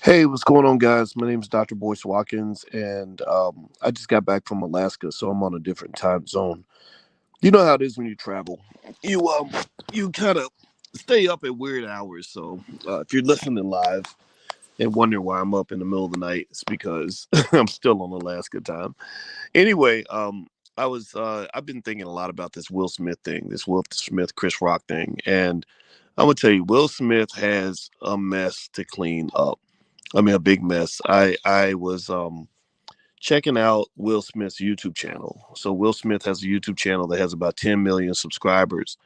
Hey, what's going on, guys? My name is Dr. Boyce Watkins, and I just got back from Alaska, so I'm on a different time zone. You know how it is when you travel. You kind of stay up at weird hours. So if you're listening live and wondering why I'm up in the middle of the night, it's because I'm still on Alaska time. Anyway, I've been thinking a lot about this Will Smith thing, this Will Smith Chris Rock thing, and I'm gonna tell you, Will Smith has a mess to clean up. I mean, a big mess. I was checking out Will Smith's YouTube channel. So Will Smith has a YouTube channel that has about 10 million subscribers,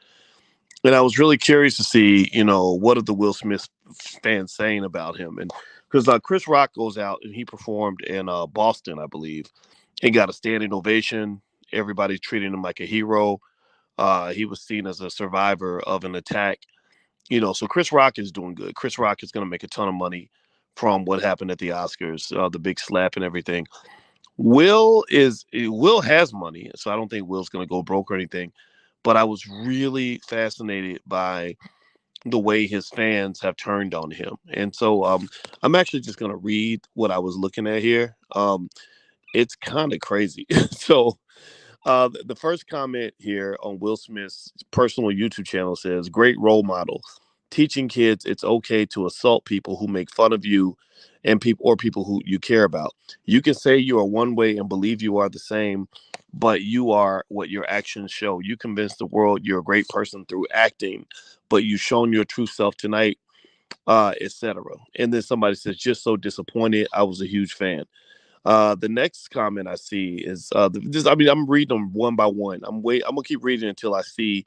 and I was really curious to see, what are the Will Smith fans saying about him, and because Chris Rock goes out and he performed in Boston, I believe, and got a standing ovation. Everybody treating him like a hero. He was seen as a survivor of an attack. So Chris Rock is doing good. Chris Rock is going to make a ton of money from what happened at the Oscars, the big slap and everything. Will has money, so I don't think Will's going to go broke or anything. But I was really fascinated by the way his fans have turned on him, and so I'm actually just going to read what I was looking at here. It's kind of crazy. So the first comment here on Will Smith's personal YouTube channel says, "Great role model, teaching kids it's okay to assault people who make fun of you and people who you care about. You can say you are one way and believe you are the same, but you are what your actions show. You convince the world you're a great person through acting, but you've shown your true self tonight, etc." And then somebody says, "Just so disappointed. I was a huge fan." The next comment I see is I'm reading them one by one. I'm gonna keep reading until I see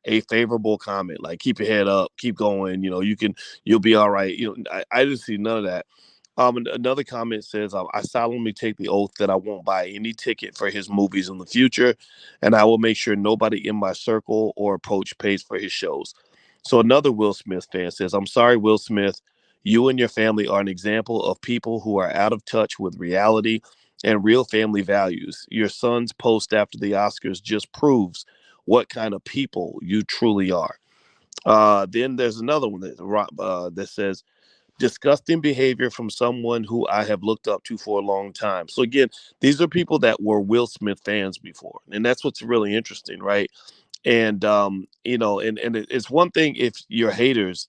a favorable comment. Like, keep your head up, keep going. You'll be all right. I didn't see none of that. Another comment says, "I solemnly take the oath that I won't buy any ticket for his movies in the future, and I will make sure nobody in my circle or approach pays for his shows." So another Will Smith fan says, "I'm sorry, Will Smith. You and your family are an example of people who are out of touch with reality and real family values. Your son's post after the Oscars just proves what kind of people you truly are." Then there's another one that says, "Disgusting behavior from someone who I have looked up to for a long time." So again, these are people that were Will Smith fans before, and that's what's really interesting, right? And it's one thing if your haters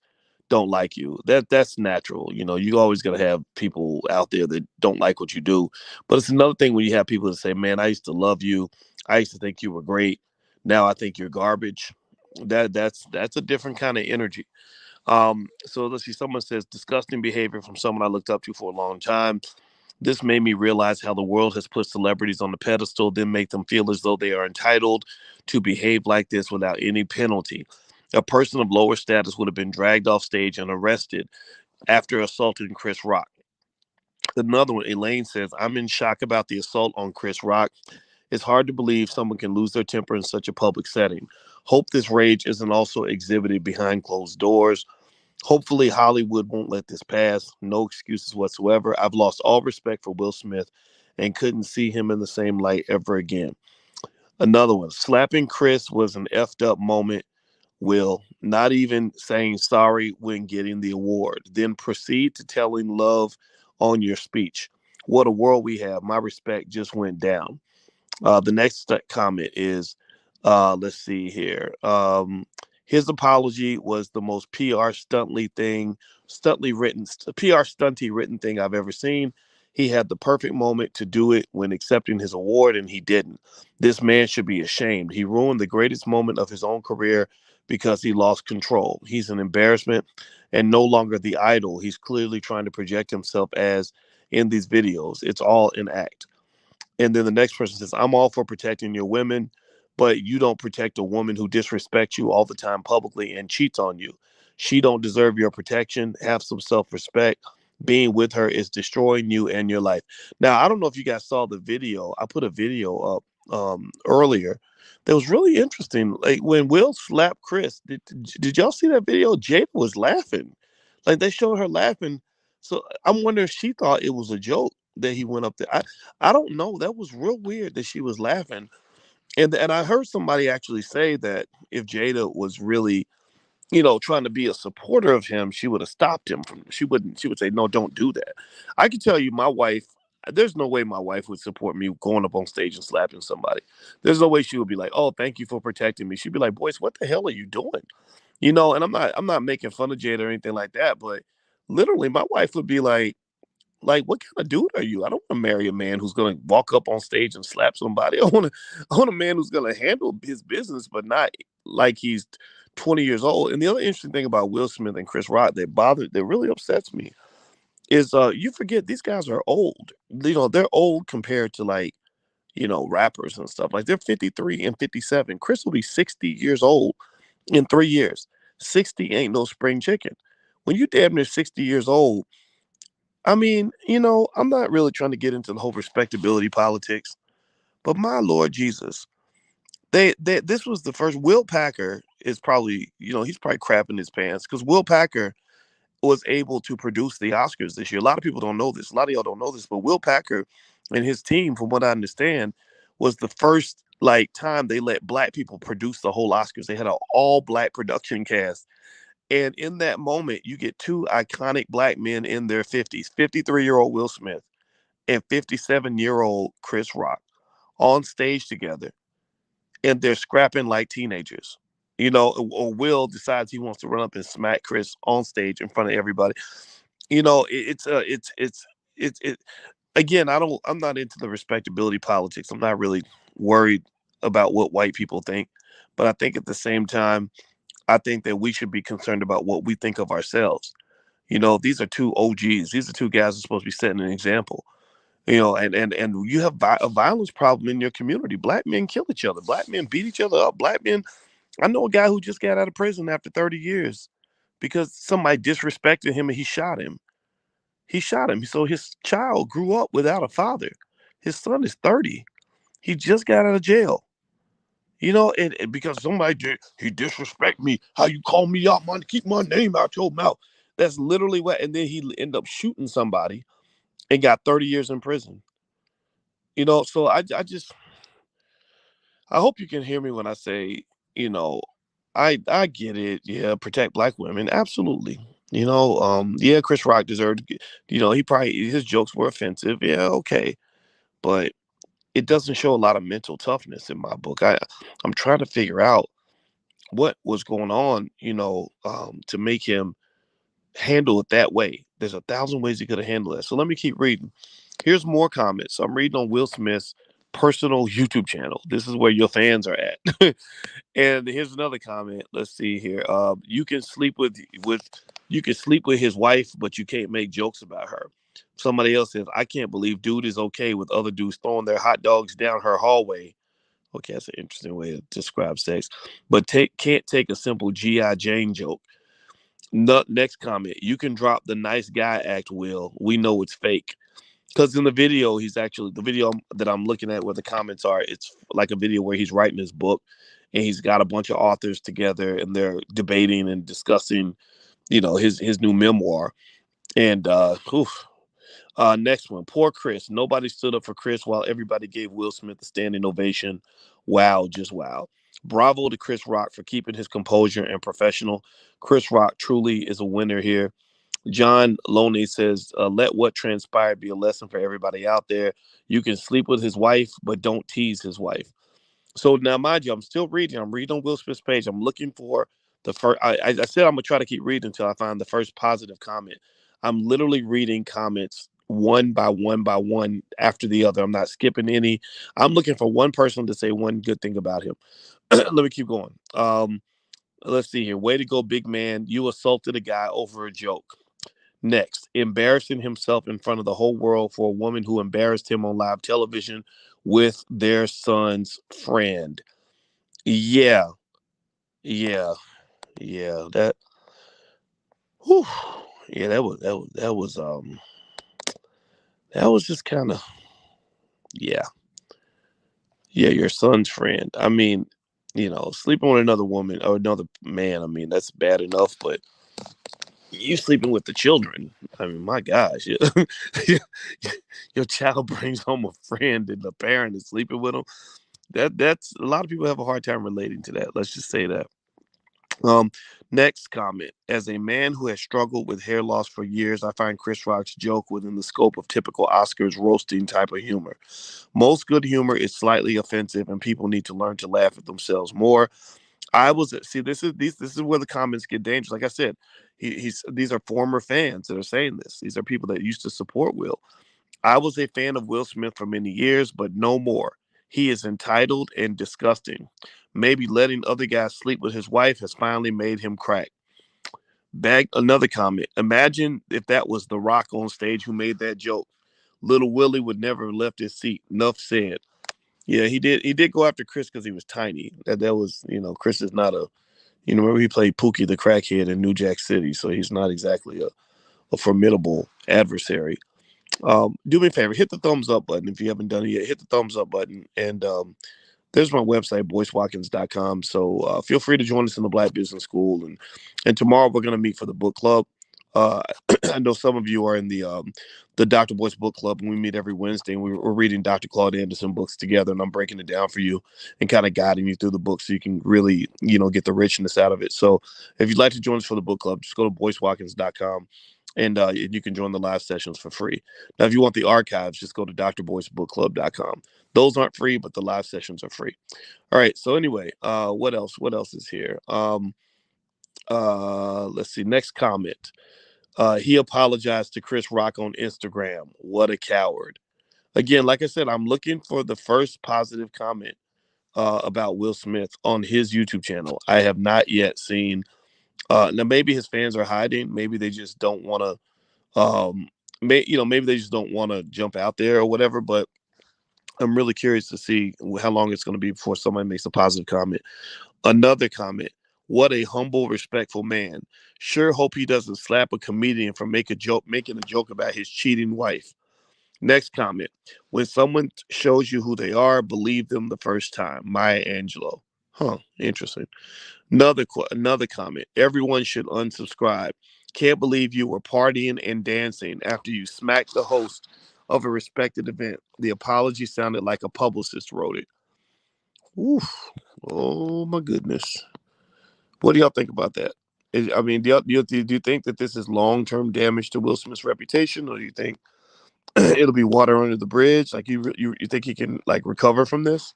don't like you. That's natural. You always gonna have people out there that don't like what you do. But it's another thing when you have people that say, "Man, I used to love you. I used to think you were great. Now I think you're garbage." That's a different kind of energy. So let's see. Someone says, "Disgusting behavior from someone I looked up to for a long time. This made me realize how the world has put celebrities on the pedestal, then make them feel as though they are entitled to behave like this without any penalty. A person of lower status would have been dragged off stage and arrested after assaulting Chris Rock." Another one, Elaine says, "I'm in shock about the assault on Chris Rock. It's hard to believe someone can lose their temper in such a public setting. Hope this rage isn't also exhibited behind closed doors. Hopefully, Hollywood won't let this pass. No excuses whatsoever. I've lost all respect for Will Smith and couldn't see him in the same light ever again." Another one, "Slapping Chris was an effed up moment, Will. Not even saying sorry when getting the award. Then proceed to telling love on your speech. What a world we have. My respect just went down." The next comment is, let's see here. His apology was the most PR stunty written thing I've ever seen. He had the perfect moment to do it when accepting his award, and he didn't. This man should be ashamed. He ruined the greatest moment of his own career because he lost control. He's an embarrassment and no longer the idol he's clearly trying to project himself as in these videos. It's all an act. And then the next person says, "I'm all for protecting your women, but you don't protect a woman who disrespects you all the time publicly and cheats on you. She don't deserve your protection. Have some self-respect. Being with her is destroying you and your life." Now, I don't know if you guys saw the video. I put a video up earlier that was really interesting. Like, when Will slapped Chris, did y'all see that video? Jada was laughing. Like, they showed her laughing. So I'm wondering if she thought it was a joke that he went up there. I don't know. That was real weird that she was laughing. And I heard somebody actually say that if Jada was really trying to be a supporter of him, she would have stopped him from. She would say, "No, don't do that." I can tell you, my wife. There's no way my wife would support me going up on stage and slapping somebody. There's no way she would be like, "Oh, thank you for protecting me." She'd be like, "Boys, what the hell are you doing?" And I'm not making fun of Jada or anything like that, but literally, my wife would be like, what kind of dude are you? I don't want to marry a man who's going to walk up on stage and slap somebody. I want a man who's going to handle his business, but not like he's 20 years old. And the other interesting thing about Will Smith and Chris Rock that really upsets me is you forget these guys are old. They're old compared to like, rappers and stuff. Like they're 53 and 57. Chris will be 60 years old in 3 years. 60 ain't no spring chicken. When you damn near 60 years old, I mean, I'm not really trying to get into the whole respectability politics, but my Lord Jesus, this was the first. Will Packer is probably, he's probably crapping his pants because Will Packer was able to produce the Oscars this year. A lot of people don't know this. A lot of y'all don't know this, but Will Packer and his team, from what I understand, was the first like time they let black people produce the whole Oscars. They had an all black production cast. And in that moment, you get two iconic black men in their 50s, 53-year-old Will Smith and 57-year-old Chris Rock on stage together, and they're scrapping like teenagers. Or Will decides he wants to run up and smack Chris on stage in front of everybody. It's again, I'm not into the respectability politics. I'm not really worried about what white people think, but I think at the same time, I think that we should be concerned about what we think of ourselves. These are two OGs. These are two guys who are supposed to be setting an example. And you have a violence problem in your community. Black men kill each other. Black men beat each other up. Black men. I know a guy who just got out of prison after 30 years because somebody disrespected him and he shot him. He shot him. So his child grew up without a father. His son is 30. He just got out of jail. And because he disrespect me. How you call me out, man? Keep my name out your mouth. That's literally what. And then he ended up shooting somebody and got 30 years in prison. So I hope you can hear me when I say, you know, I get it. Yeah, protect black women, absolutely. Yeah, Chris Rock deserved. He probably his jokes were offensive. Yeah, okay, but it doesn't show a lot of mental toughness in my book. I'm trying to figure out what was going on, to make him handle it that way. There's 1,000 ways he could have handled it. So let me keep reading. Here's more comments. I'm reading on Will Smith's personal YouTube channel. This is where your fans are at. And here's another comment. Let's see here. You can sleep with his wife, but you can't make jokes about her. Somebody else says, I can't believe dude is okay with other dudes throwing their hot dogs down her hallway. Okay, that's an interesting way to describe sex. But can't take a simple G.I. Jane joke. No, next comment. You can drop the nice guy act, Will. We know it's fake. Because in the video, the video that I'm looking at where the comments are, it's like a video where he's writing his book and he's got a bunch of authors together and they're debating and discussing, his new memoir. And next one, poor Chris. Nobody stood up for Chris while everybody gave Will Smith a standing ovation. Wow, just wow. Bravo to Chris Rock for keeping his composure and professional. Chris Rock truly is a winner here. John Loney says, let what transpired be a lesson for everybody out there. You can sleep with his wife, but don't tease his wife. So now, mind you, I'm still reading. I'm reading on Will Smith's page. I'm looking for the first. I said I'm going to try to keep reading until I find the first positive comment. I'm literally reading comments one by one by one after the other. I'm not skipping any. I'm looking for one person to say one good thing about him. Let me keep going. Let's see here. Way to go, big man. You assaulted a guy over a joke. Next, embarrassing himself in front of the whole world for a woman who embarrassed him on live television with their son's friend. Yeah, yeah, yeah. Whew, yeah, that was just kind of, yeah, yeah. Your son's friend. I mean, sleeping with another woman or another man. I mean, that's bad enough, but you sleeping with the children. I mean, my gosh, your child brings home a friend and the parent is sleeping with them. That's a lot of people have a hard time relating to that. Let's just say that. Um, Next comment. As a man who has struggled with hair loss for years, I find Chris Rock's joke within the scope of typical Oscars roasting type of humor. Most good humor is slightly offensive, and people need to learn to laugh at themselves more. I was see this is where the comments get dangerous. Like I said, he's these are former fans that are saying this. These are people that used to support Will. I was a fan of Will Smith for many years, but no more. He is entitled and disgusting. Maybe letting other guys sleep with his wife has finally made him crack. Back another comment. Imagine if that was The Rock on stage who made that joke. Little Willie would never have left his seat. Enough said. Yeah, he did. He did go after Chris because he was tiny. That was, Chris is not a, remember he played Pookie the crackhead in New Jack City, so he's not exactly a formidable adversary. Do me a favor, hit the thumbs up button if you haven't done it yet. Hit the thumbs up button, and there's my website, boycewatkins.com. So feel free to join us in the Black Business School, and tomorrow we're going to meet for the book club. Uh, I know some of you are in the Dr. Boyce Book Club, and we meet every Wednesday, and we're reading Dr. Claude Anderson books together, and I'm breaking it down for you and kind of guiding you through the book so you can really, get the richness out of it. So if you'd like to join us for the book club, just go to boycewatkins.com. And you can join the live sessions for free. Now, if you want the archives, just go to drboycebookclub.com. Those aren't free, but the live sessions are free. All right. So anyway, what else? What else is here? Let's see. Next comment. He apologized to Chris Rock on Instagram. What a coward. Again, like I said, I'm looking for the first positive comment about Will Smith on his YouTube channel. I have not yet seen. Now, maybe his fans are hiding. Maybe they just don't want to. Maybe they just don't want to jump out there or whatever. But I'm really curious to see how long it's going to be before somebody makes a positive comment. Another comment. What a humble, respectful man. Sure hope he doesn't slap a comedian for making a joke about his cheating wife. Next comment. When someone shows you who they are, believe them the first time. Maya Angelou. Huh. Interesting. Another comment. Everyone should unsubscribe. Can't believe you were partying and dancing after you smacked the host of a respected event. The apology sounded like a publicist wrote it. Oof. Oh my goodness. What do y'all think about that? I mean, do you think that this is long-term damage to Will Smith's reputation, or do you think it'll be water under the bridge? Like you think he can like recover from this?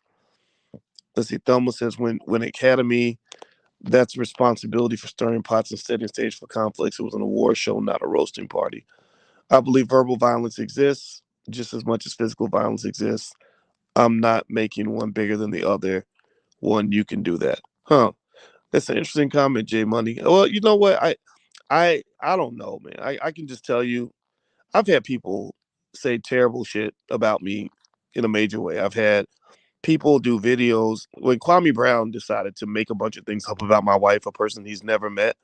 Let's see. Thelma says when Academy, that's responsibility for stirring pots and setting stage for conflicts. It was an award show, not a roasting party. I believe verbal violence exists just as much as physical violence exists. I'm not making one bigger than the other. One, you can do that. Huh. That's an interesting comment, Jay Money. Well, you know what? I don't know, man. I can just tell you, I've had people say terrible shit about me in a major way. I've had people do videos. When Kwame Brown decided to make a bunch of things up about my wife, a person he's never met,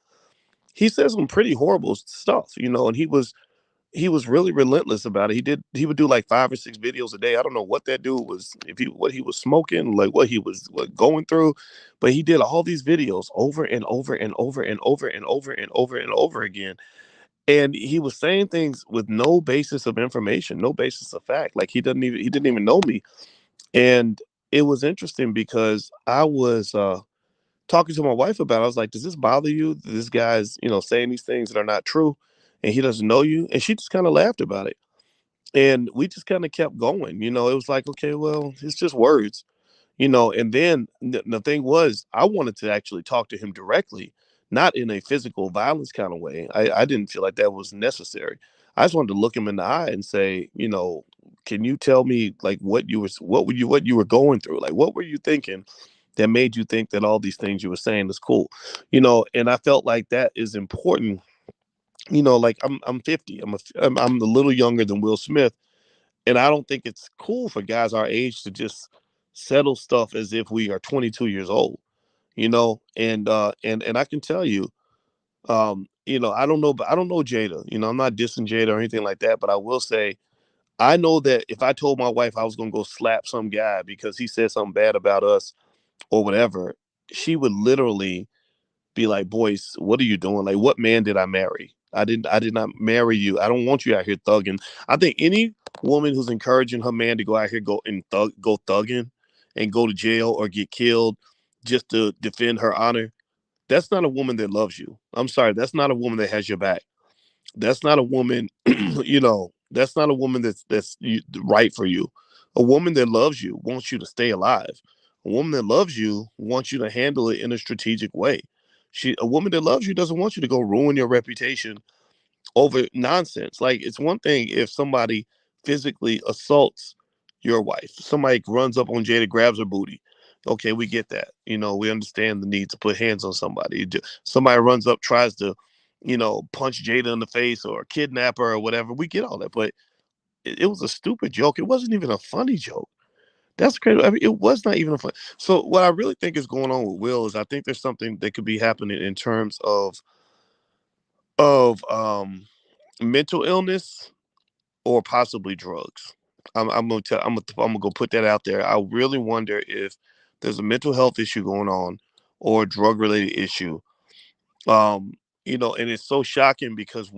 he said some pretty horrible stuff, and he was really relentless about it. He would do like 5 or 6 videos a day. I don't know what that dude was, what he was smoking, like what he was going through, but he did all these videos over and over and over and over and over and over and over again. And he was saying things with no basis of information, no basis of fact. Like he didn't even know me. And it was interesting because I was talking to my wife about it. I was like, does this bother you? This guy's, saying these things that are not true and he doesn't know you. And she just kind of laughed about it. And we just kind of kept going. It was like, okay, well, it's just words, and then the thing was, I wanted to actually talk to him directly, not in a physical violence kind of way. I didn't feel like that was necessary. I just wanted to look him in the eye and say, can you tell me like what you were going through? Like, what were you thinking that made you think that all these things you were saying is cool? And I felt like that is important. Like I'm 50. I'm a little younger than Will Smith, and I don't think it's cool for guys our age to just settle stuff as if we are 22 years old, and I can tell you, I don't know, but I don't know Jada. I'm not dissing Jada or anything like that, but I will say I know that if I told my wife I was gonna go slap some guy because he said something bad about us or whatever, she would literally be like, "Boyce, what are you doing? Like, what man did I marry? I did not marry you. I don't want you out here thugging." I think any woman who's encouraging her man to go out here go thugging and go to jail or get killed just to defend her honor, That's not a woman that loves you. I'm sorry. That's not a woman that has your back. That's not a woman, that's not a woman that's right for you. A woman that loves you wants you to stay alive. A woman that loves you wants you to handle it in a strategic way. A woman that loves you doesn't want you to go ruin your reputation over nonsense. Like, it's one thing if somebody physically assaults your wife, somebody runs up on Jada, grabs her booty. Okay, we get that. We understand the need to put hands on somebody. Somebody runs up, tries to, punch Jada in the face or kidnap her or whatever. We get all that, but it was a stupid joke. It wasn't even a funny joke. That's crazy. I mean, it was not even a fun. So what I really think is going on with Will is I think there's something that could be happening in terms of mental illness or possibly drugs. I'm gonna go put that out there. I really wonder if there's a mental health issue going on or a drug related issue. Um, and it's so shocking because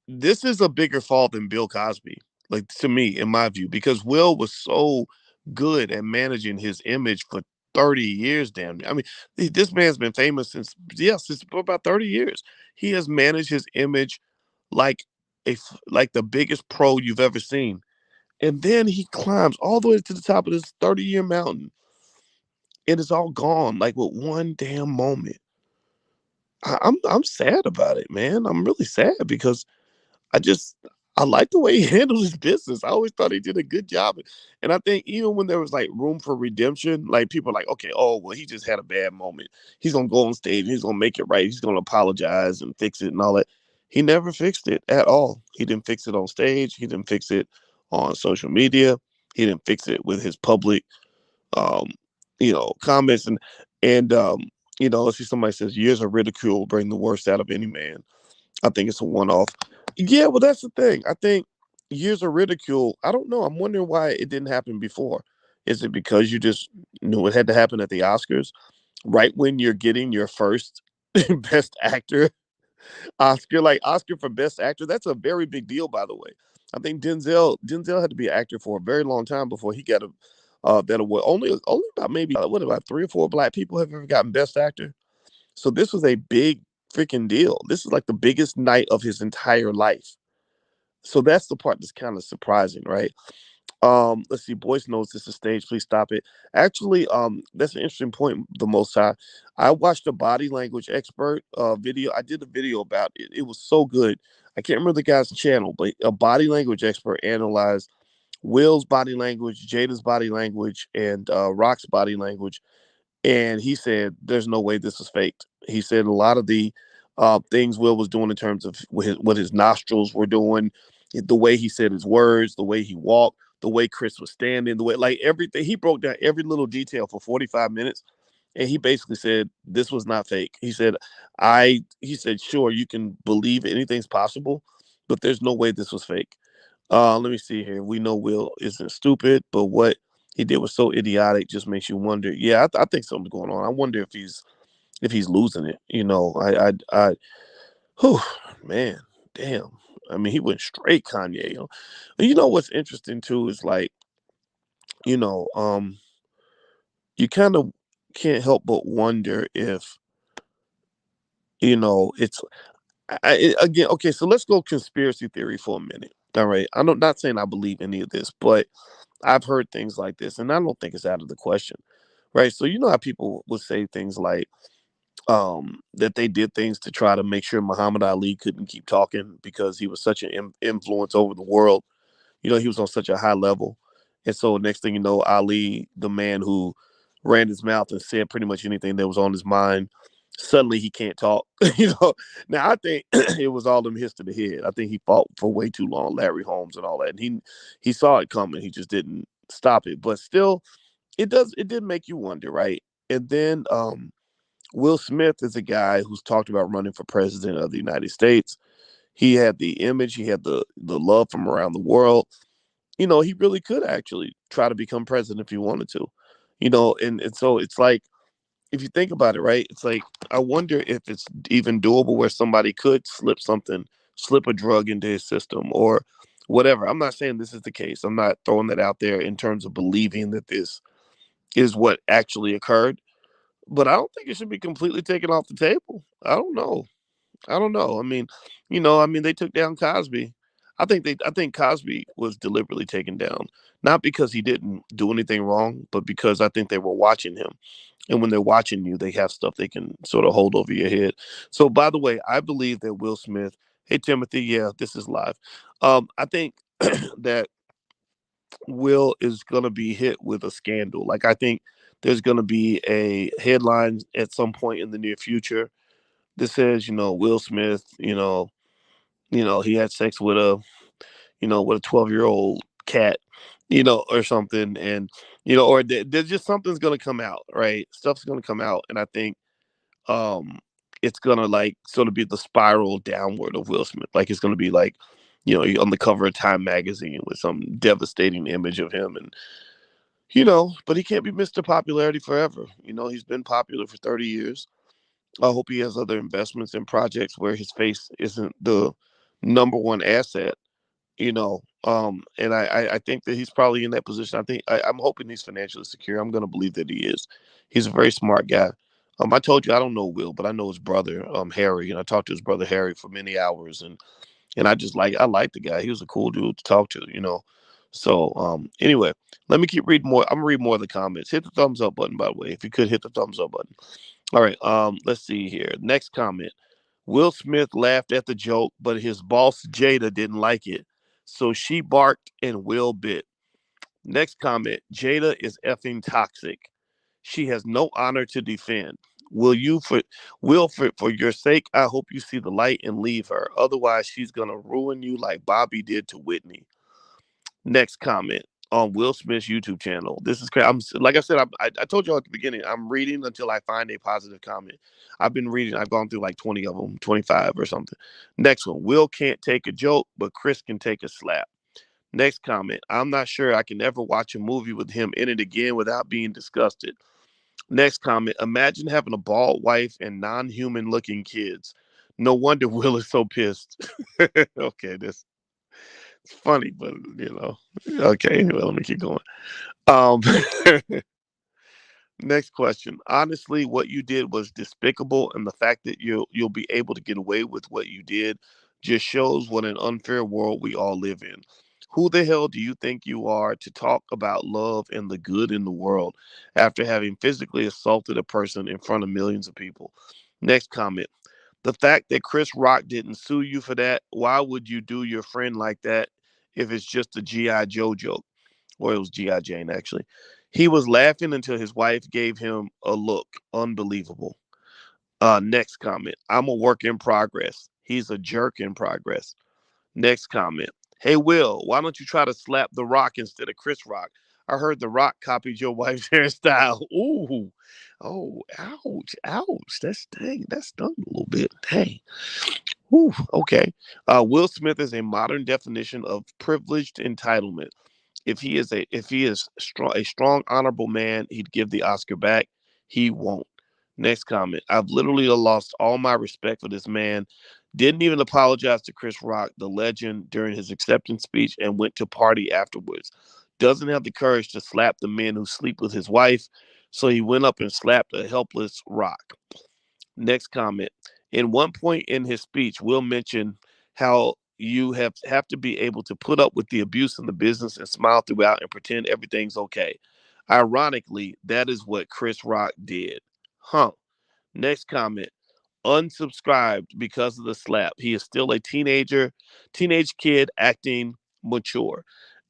this is a bigger fault than Bill Cosby, like, to me, in my view, because Will was so good at managing his image for 30 years, damn. I mean, this man's been famous since for about 30 years. He has managed his image like like the biggest pro you've ever seen. And then he climbs all the way to the top of this 30-year mountain and it's all gone like with one damn moment. I'm sad about it, man. I'm really sad because I just I like the way he handled his business. I always thought he did a good job. And I think even when there was like room for redemption, like people are like, okay, oh well, he just had a bad moment. He's gonna go on stage, he's gonna make it right, he's gonna apologize and fix it and all that. He never fixed it at all. He didn't fix it on stage, he didn't fix it on social media, he didn't fix it with his public um, comments and let's see, somebody says years of ridicule bring the worst out of any man. I think it's a one-off. Yeah, well, that's the thing. I think years of ridicule. I don't know. I'm wondering why it didn't happen before. Is it because you just knew it had to happen at the Oscars, right when you're getting your first Best Actor Oscar, like Oscar for Best Actor? That's a very big deal, by the way. I think Denzel had to be an actor for a very long time before he got that award. Only about maybe what about 3 or 4 black people have ever gotten Best Actor. So this was a big freaking deal. This is like the biggest night of his entire life. So that's the part that's kind of surprising, right? Let's see. Boyce knows this is stage. Please stop it. Actually, that's an interesting point. The Most High. I watched a body language expert video. I did a video about it. It was so good. I can't remember the guy's channel, but a body language expert analyzed Will's body language, Jada's body language, and Rock's body language, and he said there's no way this was faked. He said a lot of the things Will was doing in terms of what his nostrils were doing, the way he said his words, the way he walked, the way Chris was standing, the way, like, everything. He broke down every little detail for 45 minutes. And he basically said this was not fake. He said, sure, you can believe anything's possible, but there's no way this was fake. Let me see here. We know Will isn't stupid, but what he did was so idiotic, just makes you wonder. Yeah, I think something's going on. I wonder if he's losing it. Whew, man, damn. I mean, he went straight Kanye. What's interesting too is like, you know, um, you kind of can't help but wonder if it's again. Okay, so let's go conspiracy theory for a minute. All right, I'm not saying I believe any of this, but I've heard things like this, and I don't think it's out of the question, right? So you know how people would say things like that they did things to try to make sure Muhammad Ali couldn't keep talking because he was such an influence over the world. He was on such a high level, and so next thing you know, Ali, the man who ran his mouth and said pretty much anything that was on his mind, suddenly he can't talk. Now I think it was all them hits to the head. I think he fought for way too long, Larry Holmes and all that, and he saw it coming. He just didn't stop it. But still, it did make you wonder, right? And then Will Smith is a guy who's talked about running for president of the United States. He had the image, he had the love from around the world. He really could actually try to become president if he wanted to. And so it's like, if you think about it, right? It's like, I wonder if it's even doable where somebody could slip a drug into his system or whatever. I'm not saying this is the case. I'm not throwing that out there in terms of believing that this is what actually occurred. but I don't think it should be completely taken off the table. I don't know. I don't know. I mean, they took down Cosby. I think Cosby was deliberately taken down, not because he didn't do anything wrong, but because I think they were watching him. And when they're watching you, they have stuff they can sort of hold over your head. So, by the way, I believe that Will Smith. Hey, Timothy. Yeah, this is live. I think that Will is going to be hit with a scandal. Like, I think there's going to be a headline at some point in the near future that says, Will Smith, he had sex with a 12-year-old cat, or something, and or there's just something's gonna come out, right? Stuff's gonna come out, and I think um it's gonna like sort of be the spiral downward of Will Smith. Like it's gonna be like, on the cover of Time magazine with some devastating image of him, and but he can't be Mr. Popularity forever. He's been popular for 30 years. I hope he has other investments and projects where his face isn't the number one asset, and I think that he's probably in that position. I'm hoping he's financially secure. I'm going to believe that he is. He's a very smart guy. I told you I don't know Will, but I know his brother, Harry, and I talked to his brother Harry for many hours, and I like the guy. He was a cool dude to talk to. So anyway, let me keep reading more. I'm gonna read more of the comments. Hit the thumbs up button, by the way. If you could hit the thumbs up button. All right. Let's see here. Next comment. Will Smith laughed at the joke, but his boss Jada didn't like it. So she barked and Will bit. Next comment. Jada is effing toxic. She has no honor to defend. Will you for Will for your sake, I hope you see the light and leave her. Otherwise, she's gonna ruin you like Bobby did to Whitney. Next comment on Will Smith's YouTube channel. This is crazy. Like I said, I told you all at the beginning. I'm reading until I find a positive comment. I've been reading. I've gone through like 20 of them, 25 or something. Next one. Will can't take a joke, but Chris can take a slap. Next comment. I'm not sure I can ever watch a movie with him in it again without being disgusted. Next comment. Imagine having a bald wife and non-human looking kids. No wonder Will is so pissed. Okay, this it's funny, but okay. Anyway, let me keep going. Um, Next question. Honestly, what you did was despicable, and the fact that you'll be able to get away with what you did just shows what an unfair world we all live in. Who the hell do you think you are to talk about love and the good in the world after having physically assaulted a person in front of millions of people? Next comment. The fact that Chris Rock didn't sue you for that, why would you do your friend like that if it's just a G.I. Joe joke? Or it was G.I. Jane, actually. He was laughing until his wife gave him a look. Unbelievable. Next comment. I'm a work in progress. He's a jerk in progress. Next comment. Hey, Will, why don't you try to slap The Rock instead of Chris Rock? I heard The Rock copied your wife's hairstyle. Ooh. Oh, ouch, ouch. That stung a little bit. Dang. Ooh, okay. Will Smith is a modern definition of privileged entitlement. If he is a strong, honorable man, he'd give the Oscar back. He won't. Next comment. I've literally lost all my respect for this man. Didn't even apologize to Chris Rock, the legend, during his acceptance speech, and went to party afterwards. Doesn't have the courage to slap the men who sleep with his wife, so he went up and slapped a helpless Rock. Next comment. In one point in his speech, Will mentioned how you have to be able to put up with the abuse in the business and smile throughout and pretend everything's okay. Ironically, that is what Chris Rock did. Huh. Next comment. Unsubscribed because of the slap. He is still a teenage kid acting mature.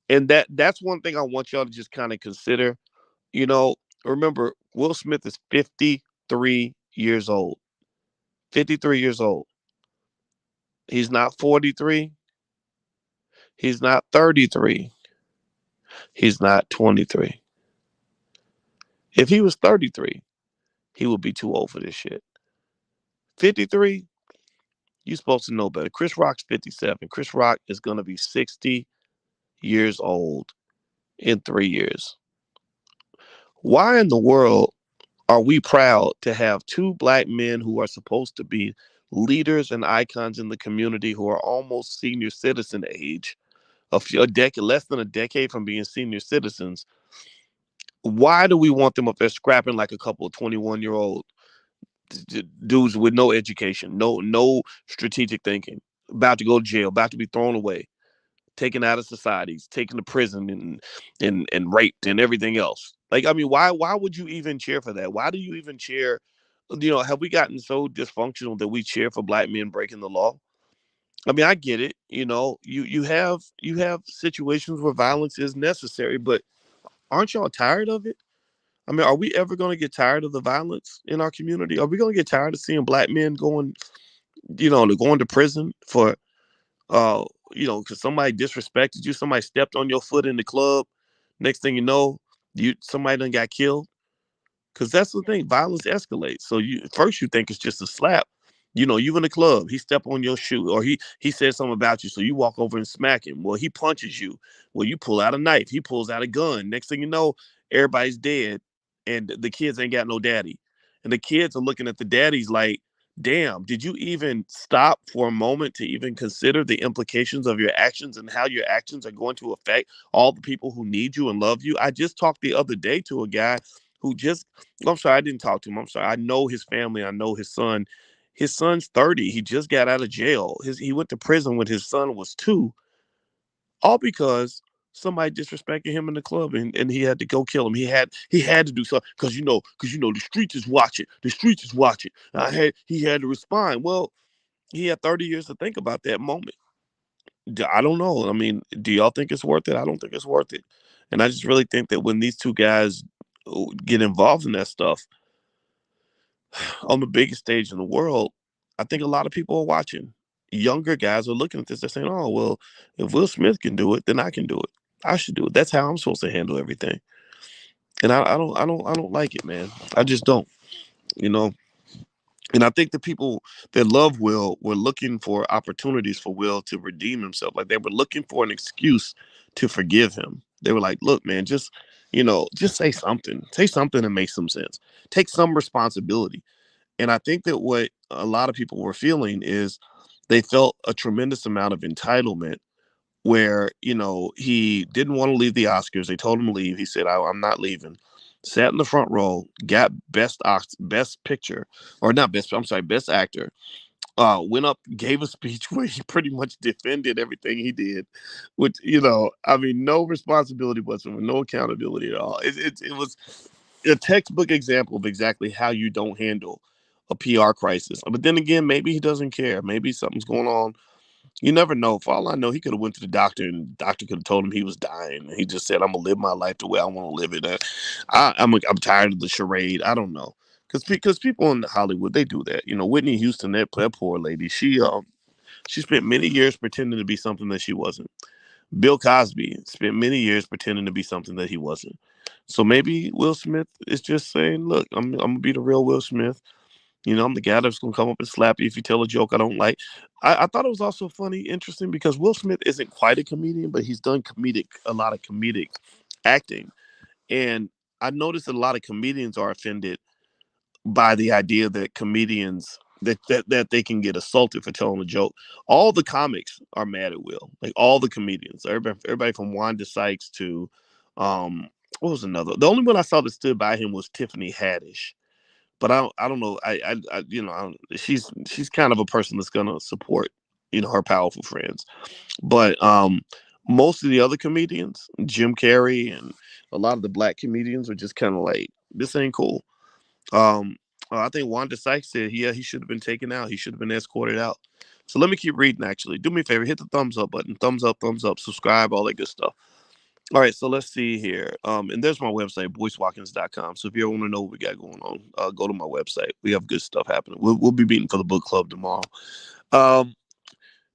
And that's one thing I want y'all to just kind of consider. You know, remember Will Smith is 53 years old. 53 years old. He's not 43. He's not 33. He's not 23. If he was 33, he would be too old for this shit. 53, you're supposed to know better. Chris Rock's 57. Chris Rock is going to be 60 years old in 3 years. Why in the world are we proud to have two black men who are supposed to be leaders and icons in the community who are almost senior citizen age, a decade, less than a decade from being senior citizens, Why do we want them up there scrapping like a couple of 21-year-old dudes with no education, no strategic thinking, about to go to jail, about to be thrown away, taken out of societies, taken to prison and raped and everything else? Like, I mean, why would you even cheer for that? Why do you even cheer? Have we gotten so dysfunctional that we cheer for black men breaking the law? I mean, I get it. You have situations where violence is necessary, but aren't y'all tired of it? I mean, are we ever going to get tired of the violence in our community? Are we going to get tired of seeing black men going to prison for, uh, because somebody disrespected you, somebody stepped on your foot in the club. Next thing you know, somebody done got killed. Because that's the thing, violence escalates. So you think it's just a slap. You in the club, he step on your shoe, or he said something about you, so you walk over and smack him. Well, he punches you. Well, you pull out a knife. He pulls out a gun. Next thing you know, everybody's dead, and the kids ain't got no daddy. And the kids are looking at the daddies like, damn, did you even stop for a moment to even consider the implications of your actions and how your actions are going to affect all the people who need you and love you? I just talked the other day to a guy who just I'm sorry, I didn't talk to him. I'm sorry. I know his family. I know his son. His son's 30. He just got out of jail. He went to prison when his son was 2, all because somebody disrespected him in the club, and he had to go kill him. He had to do something because the streets is watching. The streets is watching. He had to respond. Well, he had 30 years to think about that moment. I don't know. I mean, do y'all think it's worth it? I don't think it's worth it. And I just really think that when these two guys get involved in that stuff, on the biggest stage in the world, I think a lot of people are watching. Younger guys are looking at this. They're saying, "Oh, well, if Will Smith can do it, then I can do it. I should do it. That's how I'm supposed to handle everything." And I don't like it, man. I just don't. You know. And I think the people that love Will were looking for opportunities for Will to redeem himself. Like they were looking for an excuse to forgive him. They were like, "Look, man, just say something. Say something that makes some sense. Take some responsibility." And I think that what a lot of people were feeling is they felt a tremendous amount of entitlement where, he didn't want to leave the Oscars. They told him to leave. He said, I'm not leaving. Sat in the front row, got best picture, or not best, I'm sorry, best actor. Went up, gave a speech where he pretty much defended everything he did, which, I mean, no responsibility whatsoever, no accountability at all. It was a textbook example of exactly how you don't handle a PR crisis. But then again, maybe he doesn't care. Maybe something's going on. You never know. For all I know, he could have went to the doctor, and the doctor could have told him he was dying. He just said, "I'm gonna live my life the way I want to live it." I'm tired of the charade. I don't know, because people in Hollywood, they do that. Whitney Houston, that poor lady. She spent many years pretending to be something that she wasn't. Bill Cosby spent many years pretending to be something that he wasn't. So maybe Will Smith is just saying, "Look, I'm gonna be the real Will Smith. I'm the guy that's gonna come up and slap you if you tell a joke I don't like." I thought it was also funny, interesting, because Will Smith isn't quite a comedian, but he's done a lot of comedic acting, and I noticed that a lot of comedians are offended by the idea that comedians that they can get assaulted for telling a joke. All the comics are mad at Will, like all the comedians, everybody from Wanda Sykes to, what was another? The only one I saw that stood by him was Tiffany Haddish, but I don't know. She's kind of a person that's gonna support her powerful friends, but most of the other comedians, Jim Carrey and a lot of the black comedians, are just kind of like, this ain't cool. Um, I think Wanda Sykes said, yeah, he should have been taken out. He should have been escorted out. So let me keep reading. Actually, do me a favor, hit the thumbs up button, thumbs up, subscribe, all that good stuff. All right, so let's see here. And there's my website, boycewatkins.com. So if you ever want to know what we got going on, go to my website. We have good stuff happening. We'll be meeting for the book club tomorrow. Um,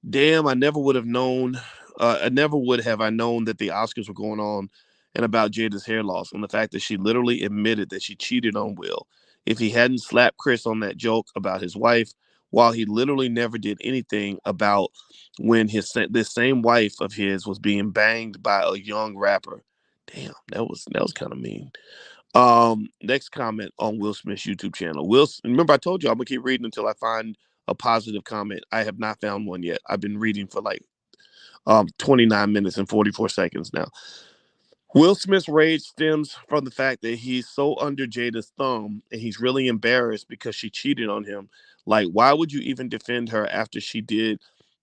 Damn, I never would have known. I never would have I known that the Oscars were going on and about Jada's hair loss and the fact that she literally admitted that she cheated on Will. If he hadn't slapped Chris on that joke about his wife, while he literally never did anything about when this same wife of his was being banged by a young rapper. Damn, that was kind of mean. Next comment on Will Smith's YouTube channel. Remember I told you I'm gonna keep reading until I find a positive comment. I have not found one yet. I've been reading for like 29 minutes and 44 seconds now. Will Smith's rage stems from the fact that he's so under Jada's thumb and he's really embarrassed because she cheated on him. Like, why would you even defend her after she did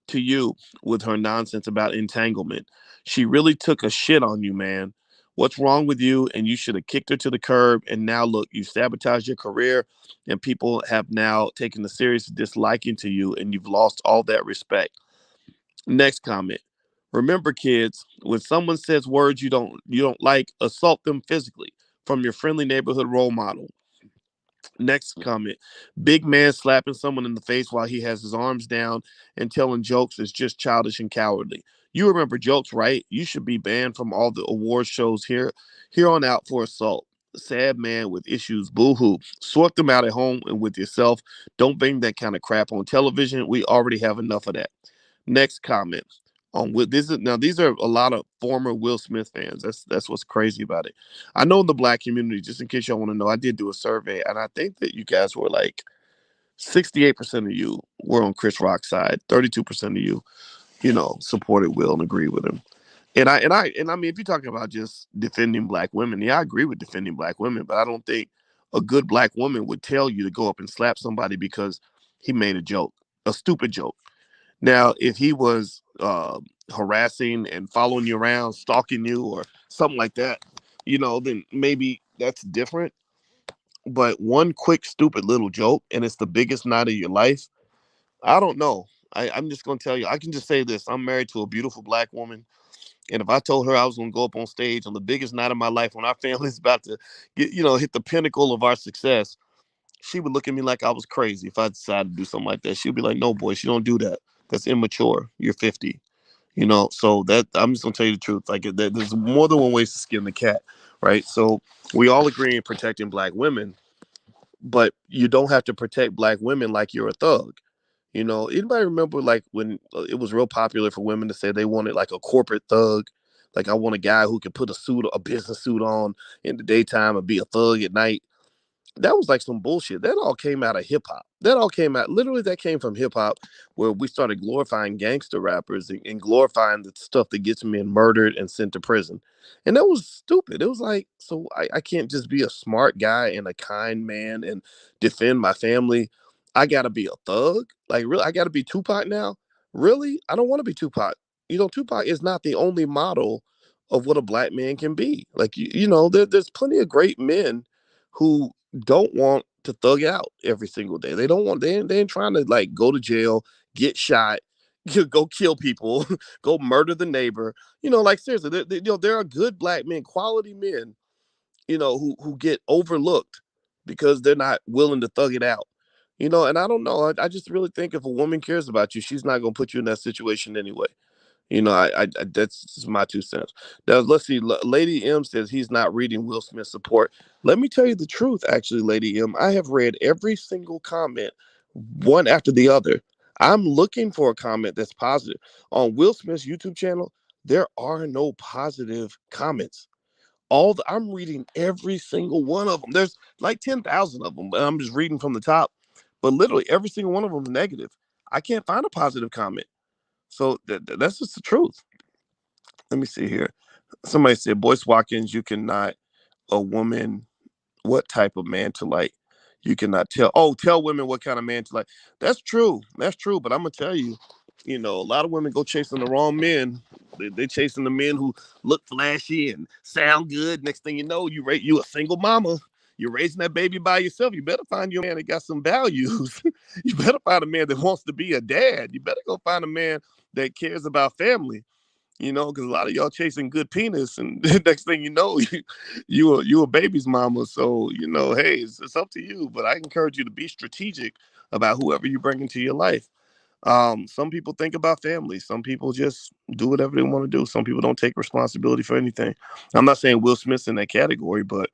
to you with her nonsense about entanglement? She really took a shit on you, man. What's wrong with you? And you should have kicked her to the curb. And now, look, you sabotaged your career, and people have now taken a serious disliking to you, and you've lost all that respect. Next comment. Remember, kids, when someone says words you don't like, assault them physically from your friendly neighborhood role model. Next comment. Big man slapping someone in the face while he has his arms down and telling jokes is just childish and cowardly. You remember jokes, right? You should be banned from all the award shows here on out for assault. Sad man with issues, boo hoo. Sort them out at home and with yourself. Don't bring that kind of crap on television. We already have enough of that. Next comment on this is now these are a lot of former Will Smith fans. That's what's crazy about it. I know in the black community, just in case y'all want to know, I did do a survey, and I think that you guys were like 68% of you were on Chris Rock's side, 32% of you, supported Will and agreed with him. And I mean, if you're talking about just defending black women, yeah, I agree with defending black women, but I don't think a good black woman would tell you to go up and slap somebody because he made a joke, a stupid joke. Now, if he was harassing and following you around, stalking you, or something like that, then maybe that's different. But one quick, stupid little joke, and it's the biggest night of your life. I don't know. I'm just gonna tell you. I can just say this: I'm married to a beautiful black woman, and if I told her I was gonna go up on stage on the biggest night of my life, when our family's about to hit the pinnacle of our success, she would look at me like I was crazy if I decided to do something like that. She'd be like, "No, boy, she don't do that. That's immature. You're 50." So that I'm just gonna tell you the truth. Like there's more than one way to skin the cat, right? So we all agree in protecting black women, but you don't have to protect black women like you're a thug. Anybody remember like when it was real popular for women to say they wanted like a corporate thug? Like I want a guy who can put a business suit on in the daytime and be a thug at night. That was like some bullshit. That all came out of hip hop. That all came out literally. That came from hip hop, where we started glorifying gangster rappers and glorifying the stuff that gets men murdered and sent to prison. And that was stupid. It was like, so I can't just be a smart guy and a kind man and defend my family. I gotta be a thug. Like really, I gotta be Tupac now. Really, I don't want to be Tupac. Tupac is not the only model of what a black man can be. Like there's plenty of great men who don't want to thug out every single day. They don't want they ain't trying to like go to jail, get shot, go kill people, go murder the neighbor. Like seriously, there are good black men, quality men, who get overlooked because they're not willing to thug it out. And I don't know. I just really think if a woman cares about you, she's not gonna put you in that situation anyway. That's just my 2 cents. Now, let's see. Lady M says he's not reading Will Smith support. Let me tell you the truth, actually, Lady M. I have read every single comment, one after the other. I'm looking for a comment that's positive. On Will Smith's YouTube channel, there are no positive comments. I'm reading every single one of them. There's like 10,000 of them, and I'm just reading from the top. But literally every single one of them is negative. I can't find a positive comment. So that's just the truth. Let me see here. Somebody said, Boyce Watkins, you cannot a woman what type of man to like. You cannot tell. Oh, tell women what kind of man to like. That's true. That's true. But I'm gonna tell you, a lot of women go chasing the wrong men. They chasing the men who look flashy and sound good. Next thing you know, you a single mama. You're raising that baby by yourself. You better find you a man that got some values. You better find a man that wants to be a dad. You better go find a man that cares about family. Because a lot of y'all chasing good penis, and next thing you know, you a baby's mama. So hey, it's up to you. But I encourage you to be strategic about whoever you bring into your life. Some people think about family. Some people just do whatever they want to do. Some people don't take responsibility for anything. I'm not saying Will Smith's in that category, but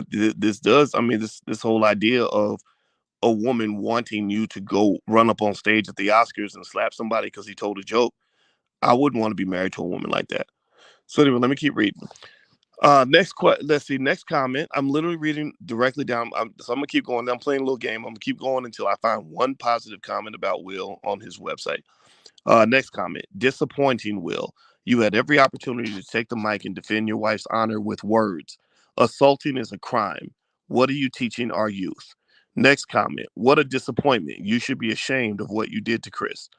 this does. I mean, this whole idea of a woman wanting you to go run up on stage at the Oscars and slap somebody because he told a joke. I wouldn't want to be married to a woman like that. So anyway, let me keep reading. Let's see. Next comment. I'm literally reading directly down. So I'm gonna keep going. I'm playing a little game. I'm gonna keep going until I find one positive comment about Will on his website. Next comment. Disappointing, Will. You had every opportunity to take the mic and defend your wife's honor with words. Assaulting is a crime. What are you teaching our youth? Next comment. What a disappointment. You should be ashamed of what you did to Chris.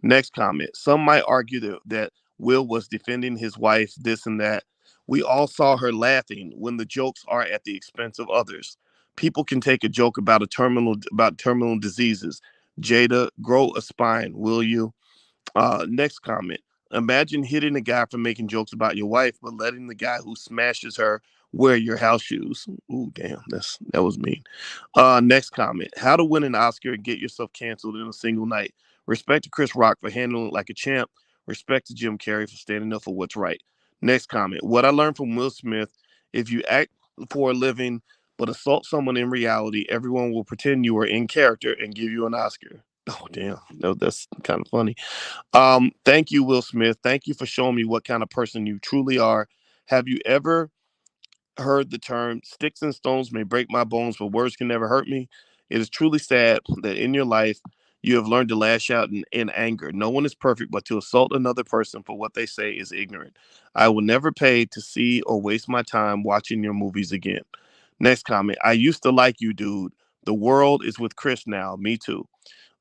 Next comment. Some might argue that Will was defending his wife, this and that. We all saw her laughing when the jokes are at the expense of others. People can take a joke about terminal diseases. Jada, grow a spine, will you? Next comment. Imagine hitting a guy for making jokes about your wife, but letting the guy who smashes her wear your house shoes. Ooh, damn, that was mean. Next comment. How to win an Oscar and get yourself canceled in a single night. Respect to Chris Rock for handling it like a champ. Respect to Jim Carrey for standing up for what's right. Next comment. What I learned from Will Smith: if you act for a living but assault someone in reality, everyone will pretend you are in character and give you an Oscar. Oh damn, no, that's kind of funny. Thank you, Will Smith. Thank you for showing me what kind of person you truly are. Have you ever heard the term sticks and stones may break my bones, but words can never hurt me? It is truly sad that in your life you have learned to lash out in anger. No one is perfect, but to assault another person for what they say is ignorant. I will never pay to see or waste my time watching your movies again. Next comment. I used to like you, dude. The world is with Chris now. Me too.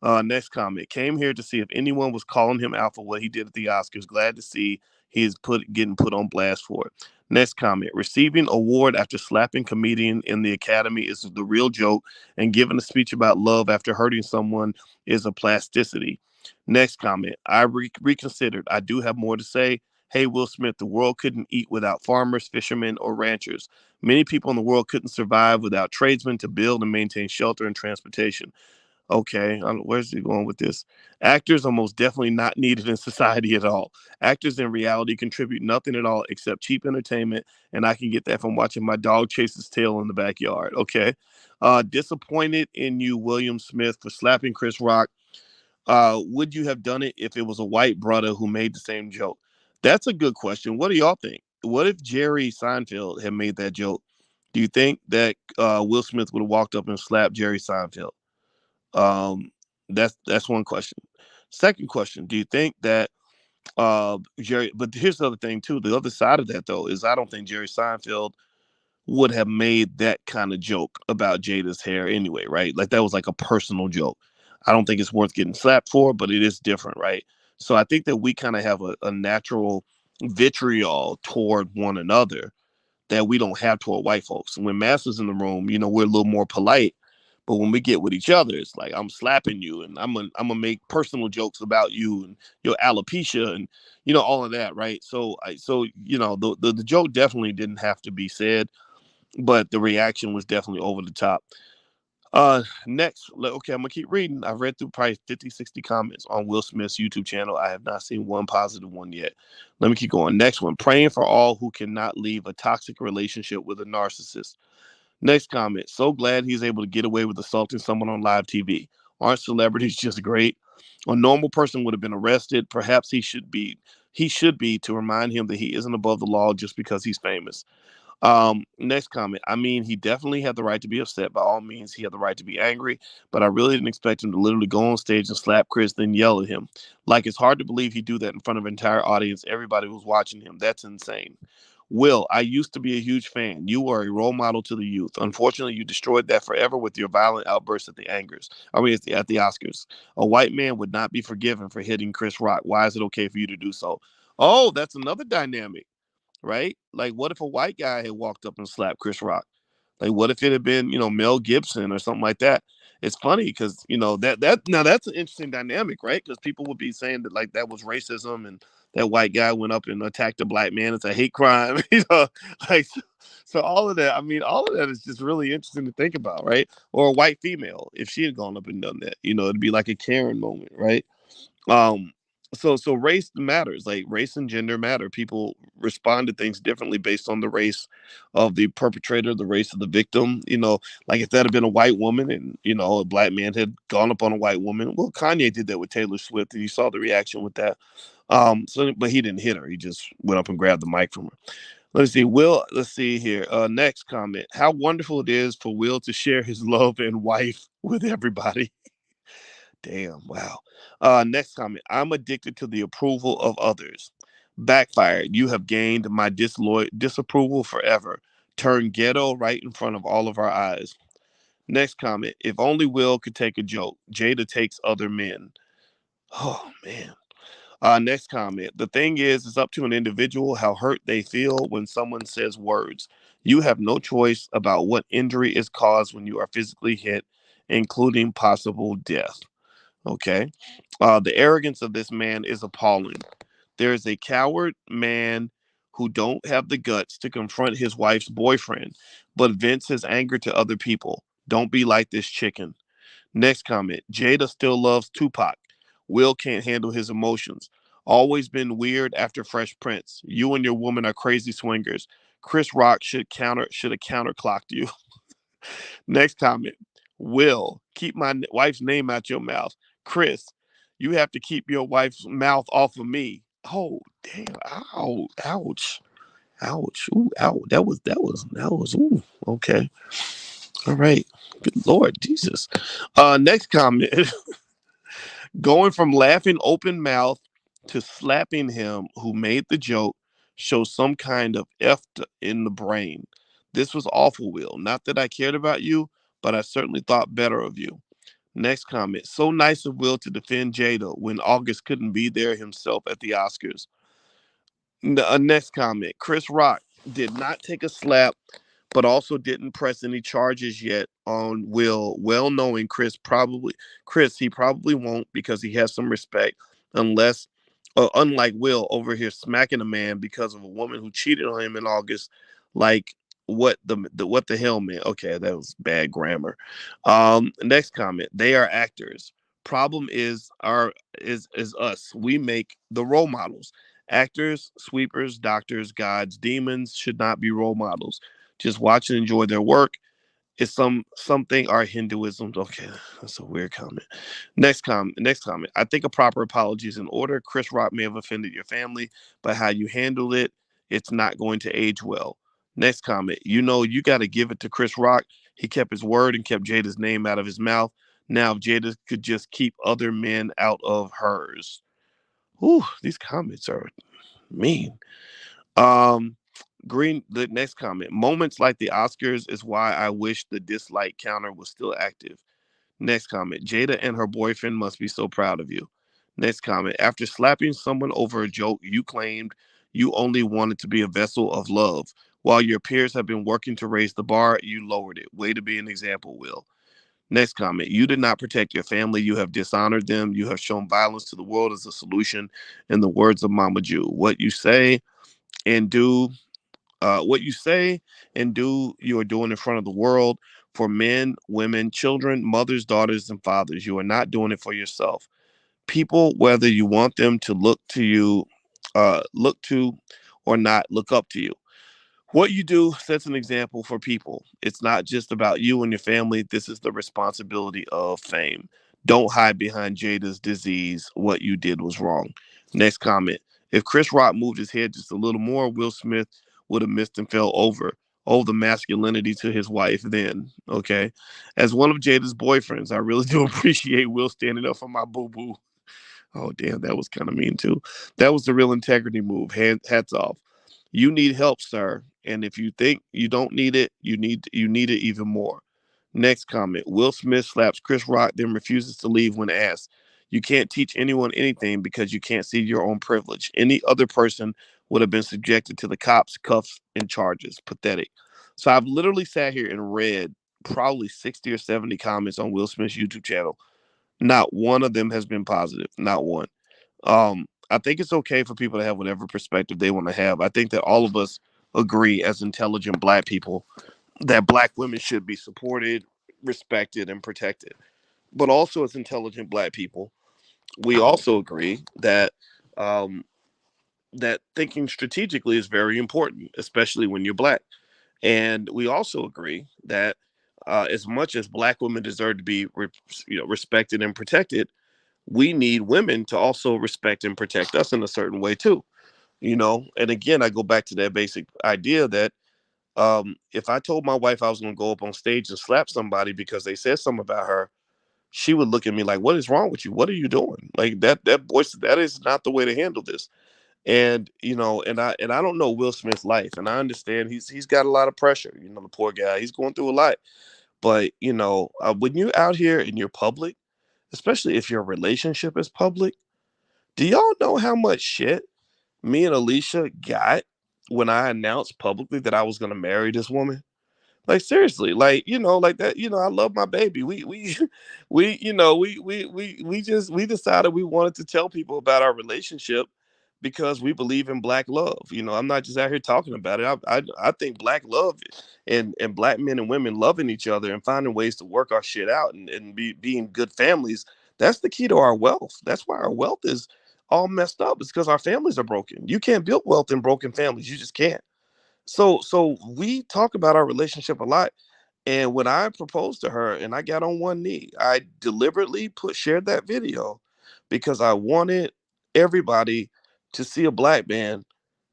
Next comment. Came here to see if anyone was calling him out for what he did at the Oscars. Glad to see he is getting put on blast for it. Next comment. Receiving award after slapping comedian in the Academy is the real joke, and giving a speech about love after hurting someone is a plasticity. Next comment. I reconsidered. I do have more to say. Hey, Will Smith, the world couldn't eat without farmers, fishermen, or ranchers. Many people in the world couldn't survive without tradesmen to build and maintain shelter and transportation. Okay, where's he going with this? Actors are most definitely not needed in society at all. Actors in reality contribute nothing at all except cheap entertainment, and I can get that from watching my dog chase his tail in the backyard. Okay. Disappointed in you, William Smith, for slapping Chris Rock. Would you have done it if it was a white brother who made the same joke? That's a good question. What do y'all think? What if Jerry Seinfeld had made that joke? Do you think that Will Smith would have walked up and slapped Jerry Seinfeld? Um, that's one question. Second question: do you think that Jerry? But here's the other thing too. The other side of that though is I don't think Jerry Seinfeld would have made that kind of joke about Jada's hair anyway, right? Like that was like a personal joke. I don't think it's worth getting slapped for, but it is different, right? So I think that we kind of have a natural vitriol toward one another that we don't have toward white folks. When Master's in the room, we're a little more polite. But when we get with each other, it's like I'm slapping you, and I'm gonna make personal jokes about you and your alopecia, and all of that, right? So the joke definitely didn't have to be said, but the reaction was definitely over the top. Next, okay, I'm gonna keep reading. I've read through probably 50, 60 comments on Will Smith's YouTube channel. I have not seen one positive one yet. Let me keep going. Next one, praying for all who cannot leave a toxic relationship with a narcissist. Next comment, so glad he's able to get away with assaulting someone on live TV. Aren't celebrities just great? A normal person would have been arrested. Perhaps he should be to remind him that he isn't above the law just because he's famous. Next comment. I mean, he definitely had the right to be upset. By all means, he had the right to be angry, but I really didn't expect him to literally go on stage and slap Chris, then yell at him. Like, it's hard to believe he'd do that in front of an entire audience. Everybody was watching him. That's insane. Will, I used to be a huge fan. You were a role model to the youth. Unfortunately, you destroyed that forever with your violent outbursts at the angers. I mean, at the Oscars. A white man would not be forgiven for hitting Chris Rock. Why is it okay for you to do so? Oh, that's another dynamic, right? Like, what if a white guy had walked up and slapped Chris Rock? Like, what if it had been, Mel Gibson or something like that? It's funny because that now that's an interesting dynamic, right? Because people would be saying that like that was racism and that white guy went up and attacked a black man. It's a hate crime, like so all of that. I mean, all of that is just really interesting to think about, right? Or a white female if she had gone up and done that, it'd be like a Karen moment, right? Um, so race matters. Like race and gender matter. People respond to things differently based on the race of the perpetrator, the race of the victim. Like if that had been a white woman and a black man had gone up on a white woman. Well, Kanye did that with Taylor Swift, and you saw the reaction with that. But he didn't hit her. He just went up and grabbed the mic from her. Let's see here. Next comment. How wonderful it is for Will to share his love and wife with everybody. Damn, wow. Next comment. I'm addicted to the approval of others. Backfired. You have gained my disapproval forever. Turn ghetto right in front of all of our eyes. Next comment. If only Will could take a joke. Jada takes other men. Oh, man. Next comment. The thing is, it's up to an individual how hurt they feel when someone says words. You have no choice about what injury is caused when you are physically hit, including possible death. Okay. The arrogance of this man is appalling. There is a coward man who don't have the guts to confront his wife's boyfriend, but vents his anger to other people. Don't be like this chicken. Next comment. Jada still loves Tupac. Will can't handle his emotions. Always been weird after Fresh Prince. You and your woman are crazy swingers. Chris Rock should have counterclocked you. Next comment. Will, keep my wife's name out your mouth. Chris, you have to keep your wife's mouth off of me. Oh, damn. Ow. Ouch. Ouch. Ooh, ow. That was, ooh, okay. All right. Good Lord Jesus. Next comment. Going from laughing open mouth to slapping him who made the joke shows some kind of F in the brain. This was awful, Will. Not that I cared about you, but I certainly thought better of you. Next comment. So nice of Will to defend Jada when August couldn't be there himself at the Oscars. Next comment. Chris Rock did not take a slap, but also didn't press any charges yet on Will, well knowing Chris, he probably won't because he has some respect, unless unlike Will over here smacking a man because of a woman who cheated on him in August. Like what the hell, man? Okay, that was bad grammar. Next comment. They are actors. Problem is us. We make the role models. Actors, sweepers, doctors, gods, demons should not be role models. Just watch and enjoy their work. It's something our Hinduism. Okay, that's a weird comment. Next comment. I think a proper apology is in order. Chris Rock may have offended your family, but how you handled it, it's not going to age well. Next comment. You got to give it to Chris Rock. He kept his word and kept Jada's name out of his mouth. Now, if Jada could just keep other men out of hers. Whew, these comments are mean. Um, the next comment. Moments like the Oscars is why I wish the dislike counter was still active. Next comment. Jada and her boyfriend must be so proud of you. Next comment. After slapping someone over a joke, you claimed you only wanted to be a vessel of love. While your peers have been working to raise the bar, you lowered it. Way to be an example, Will. Next comment. You did not protect your family. You have dishonored them. You have shown violence to the world as a solution. In the words of Mama Jew, and do what you say and do, you are doing in front of the world for men, women, children, mothers, daughters, and fathers. You are not doing it for yourself. People, whether you want them to look to or not, look up to you. What you do sets an example for people. It's not just about you and your family. This is the responsibility of fame. Don't hide behind Jada's disease. What you did was wrong. Next comment. If Chris Rock moved his head just a little more, Will Smith would have missed and fell over. Oh, the masculinity to his wife then. Okay. As one of Jada's boyfriends, I really do appreciate Will standing up for my boo boo. Oh, damn, that was kind of mean too. That was the real integrity move. Hats off. You need help, sir. And if you think you don't need it, you need it even more. Next comment. Will Smith slaps Chris Rock, then refuses to leave when asked. You can't teach anyone anything because you can't see your own privilege. Any other person would have been subjected to the cops, cuffs, and charges. Pathetic. So I've literally sat here and read probably 60 or 70 comments on Will Smith's YouTube channel. Not one of them has been positive. Not one. I think it's okay for people to have whatever perspective they want to have. I think that all of us agree as intelligent black people that black women should be supported, respected, and protected. But also as intelligent black people, we also agree um, that thinking strategically is very important, especially when you're black. And we also agree that as much as black women deserve to be respected and protected, we need women to also respect and protect us in a certain way too. And again, I go back to that basic idea that if I told my wife I was going to go up on stage and slap somebody because they said something about her, she would look at me like, "What is wrong with you? What are you doing? Like that voice, that is not the way to handle this." And and I don't know Will Smith's life, and I understand he's got a lot of pressure. The poor guy, he's going through a lot. But when you're out here and you're public, especially if your relationship is public, do y'all know how much shit me and Alicia got when I announced publicly that I was gonna marry this woman? Like seriously, like like that. I love my baby. We we decided we wanted to tell people about our relationship because we believe in black love. I'm not just out here talking about it. I think black love and black men and women loving each other and finding ways to work our shit out and being good families. That's the key to our wealth. That's why our wealth is all messed up. It's because our families are broken. You can't build wealth in broken families. You just can't. So we talk about our relationship a lot. And when I proposed to her and I got on one knee, I deliberately shared that video because I wanted everybody to see a black man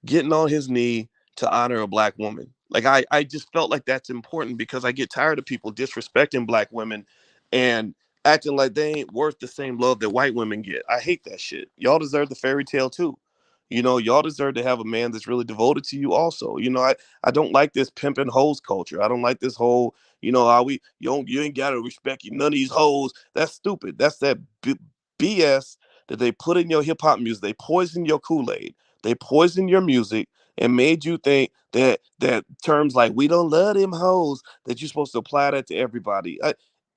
getting on his knee to honor a black woman. Like I just felt like that's important because I get tired of people disrespecting black women and acting like they ain't worth the same love that white women get. I hate that shit. Y'all deserve the fairy tale too. Y'all deserve to have a man that's really devoted to you also. I don't like this pimp and hoes culture. I don't like this whole, how you ain't gotta respect none of these hoes. That's stupid. That's that BS that they put in your hip hop music. They poison your Kool-Aid. They poisoned your music and made you think that terms like "we don't love them hoes" that you're supposed to apply that to everybody.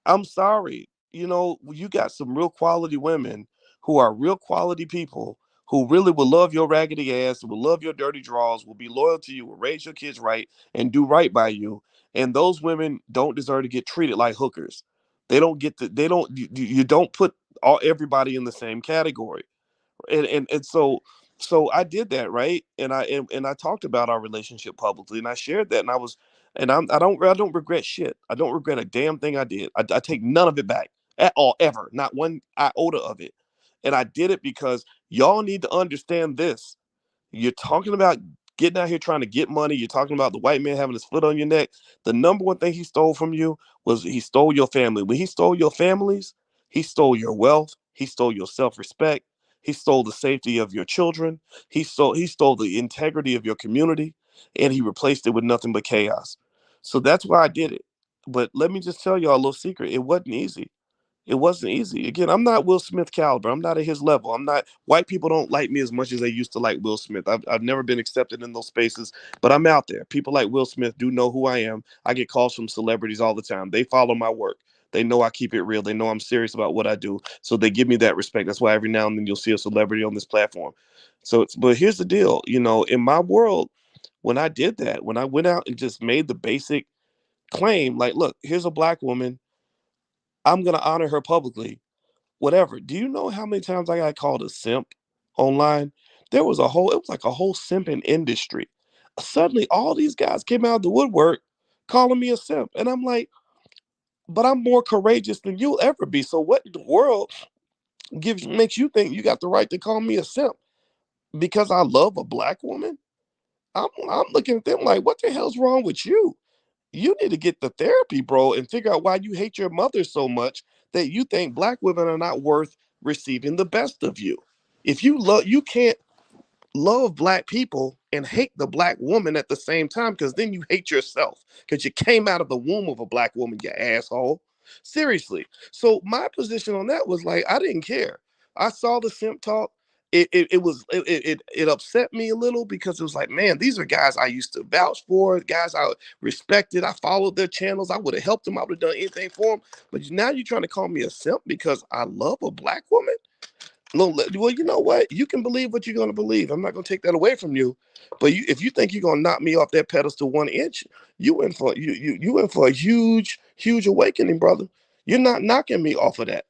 I'm sorry. You got some real quality women who are real quality people who really will love your raggedy ass, will love your dirty draws, will be loyal to you, will raise your kids right, and do right by you. And those women don't deserve to get treated like hookers. They don't get the. They don't. You don't put everybody in the same category. And so I did that, right, and I talked about our relationship publicly, and I shared that, and I don't regret shit. I don't regret a damn thing I did. I take none of it back at all, ever, not one iota of it. And I did it because y'all need to understand this. You're talking about getting out here trying to get money. You're talking about the white man having his foot on your neck. The number one thing he stole from you was he stole your family. When he stole your families, he stole your wealth. He stole your self-respect. He stole the safety of your children. He stole the integrity of your community, and he replaced it with nothing but chaos. So that's why I did it. But let me just tell y'all a little secret. It wasn't easy. It wasn't easy. Again, I'm not Will Smith caliber. I'm not at his level. I'm not. White people don't like me as much as they used to like Will Smith. I've never been accepted in those spaces, but I'm out there. People like Will Smith do know who I am. I get calls from celebrities all the time. They follow my work. They know I keep it real. They know I'm serious about what I do. So they give me that respect. That's why every now and then you'll see a celebrity on this platform. But here's the deal. In my world, when I did that, when I went out and just made the basic claim, like, look, here's a black woman. I'm gonna honor her publicly, whatever. Do you know how many times I got called a simp online? It was like a whole simping industry. Suddenly, all these guys came out of the woodwork calling me a simp. And I'm like, but I'm more courageous than you'll ever be. So what in the world makes you think you got the right to call me a simp? Because I love a black woman? I'm looking at them like, what the hell's wrong with you? You need to get the therapy, bro, and figure out why you hate your mother so much that you think black women are not worth receiving the best of you. If you can't love black people and hate the black woman at the same time, because then you hate yourself because you came out of the womb of a black woman, you asshole. Seriously. So my position on that was like, I didn't care. I saw the simp talk. It upset me a little because it was like, man, these are guys I used to vouch for, guys I respected. I followed their channels. I would have helped them. I would have done anything for them. But now you're trying to call me a simp because I love a black woman? No, well, you know what? You can believe what you're going to believe. I'm not going to take that away from you. But if you think you're going to knock me off that pedestal 1 inch, you in for a huge, huge awakening, brother. You're not knocking me off of that.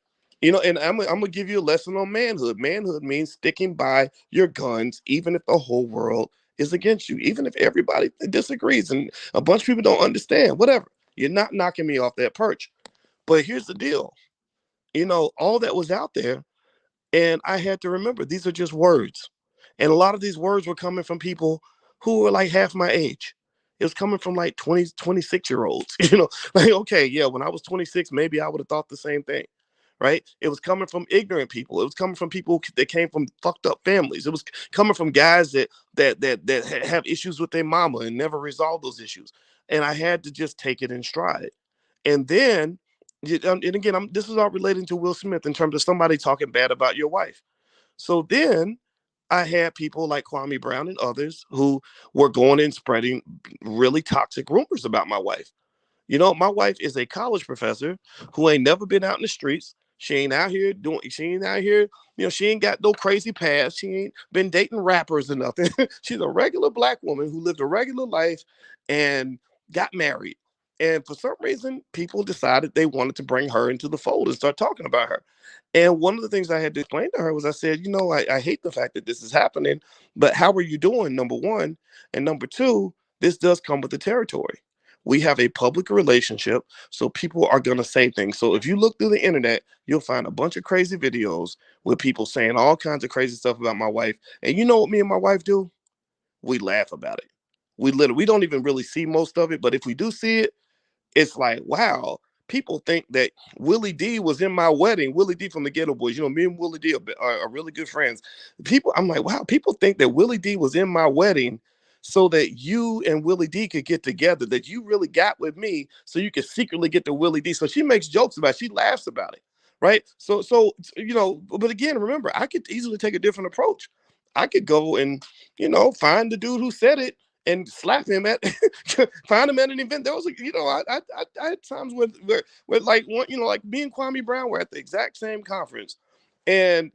And I'm gonna give you a lesson on manhood. Manhood means sticking by your guns, even if the whole world is against you, even if everybody disagrees and a bunch of people don't understand. Whatever. You're not knocking me off that perch. But here's the deal. All that was out there, and I had to remember these are just words. And a lot of these words were coming from people who were like half my age. It was coming from like 20, 26-year-olds. Like, okay, yeah, when I was 26, maybe I would have thought the same thing. right? It was coming from ignorant people. It was coming from people that came from fucked up families. It was coming from guys that have issues with their mama and never resolve those issues. And I had to just take it in stride. And then, and again, this is all relating to Will Smith in terms of somebody talking bad about your wife. So then I had people like Kwame Brown and others who were going and spreading really toxic rumors about my wife. My wife is a college professor who ain't never been out in the streets. She ain't out here, she ain't got no crazy past. She ain't been dating rappers or nothing. She's a regular black woman who lived a regular life and got married. And for some reason, people decided they wanted to bring her into the fold and start talking about her. And one of the things I had to explain to her was I said, I hate the fact that this is happening, but how are you doing, number one? And number two, this does come with the territory. We have a public relationship, so people are going to say things. So if you look through the internet, you'll find a bunch of crazy videos with people saying all kinds of crazy stuff about my wife. And you know what me and my wife do? We laugh about it. We don't even really see most of it, but if we do see it, it's like, wow, people think that Willie D was in my wedding. Willie D from the Ghetto Boys. Me and Willie D are really good friends. I'm like, wow, people think that Willie D was in my wedding so that you and Willie D could get together, that you really got with me so you could secretly get to Willie D. So she makes jokes about it. She laughs about it. Right. But again, remember, I could easily take a different approach. I could go and, find the dude who said it and slap him at find him at an event. There was I had times where like one, like me and Kwame Brown were at the exact same conference, and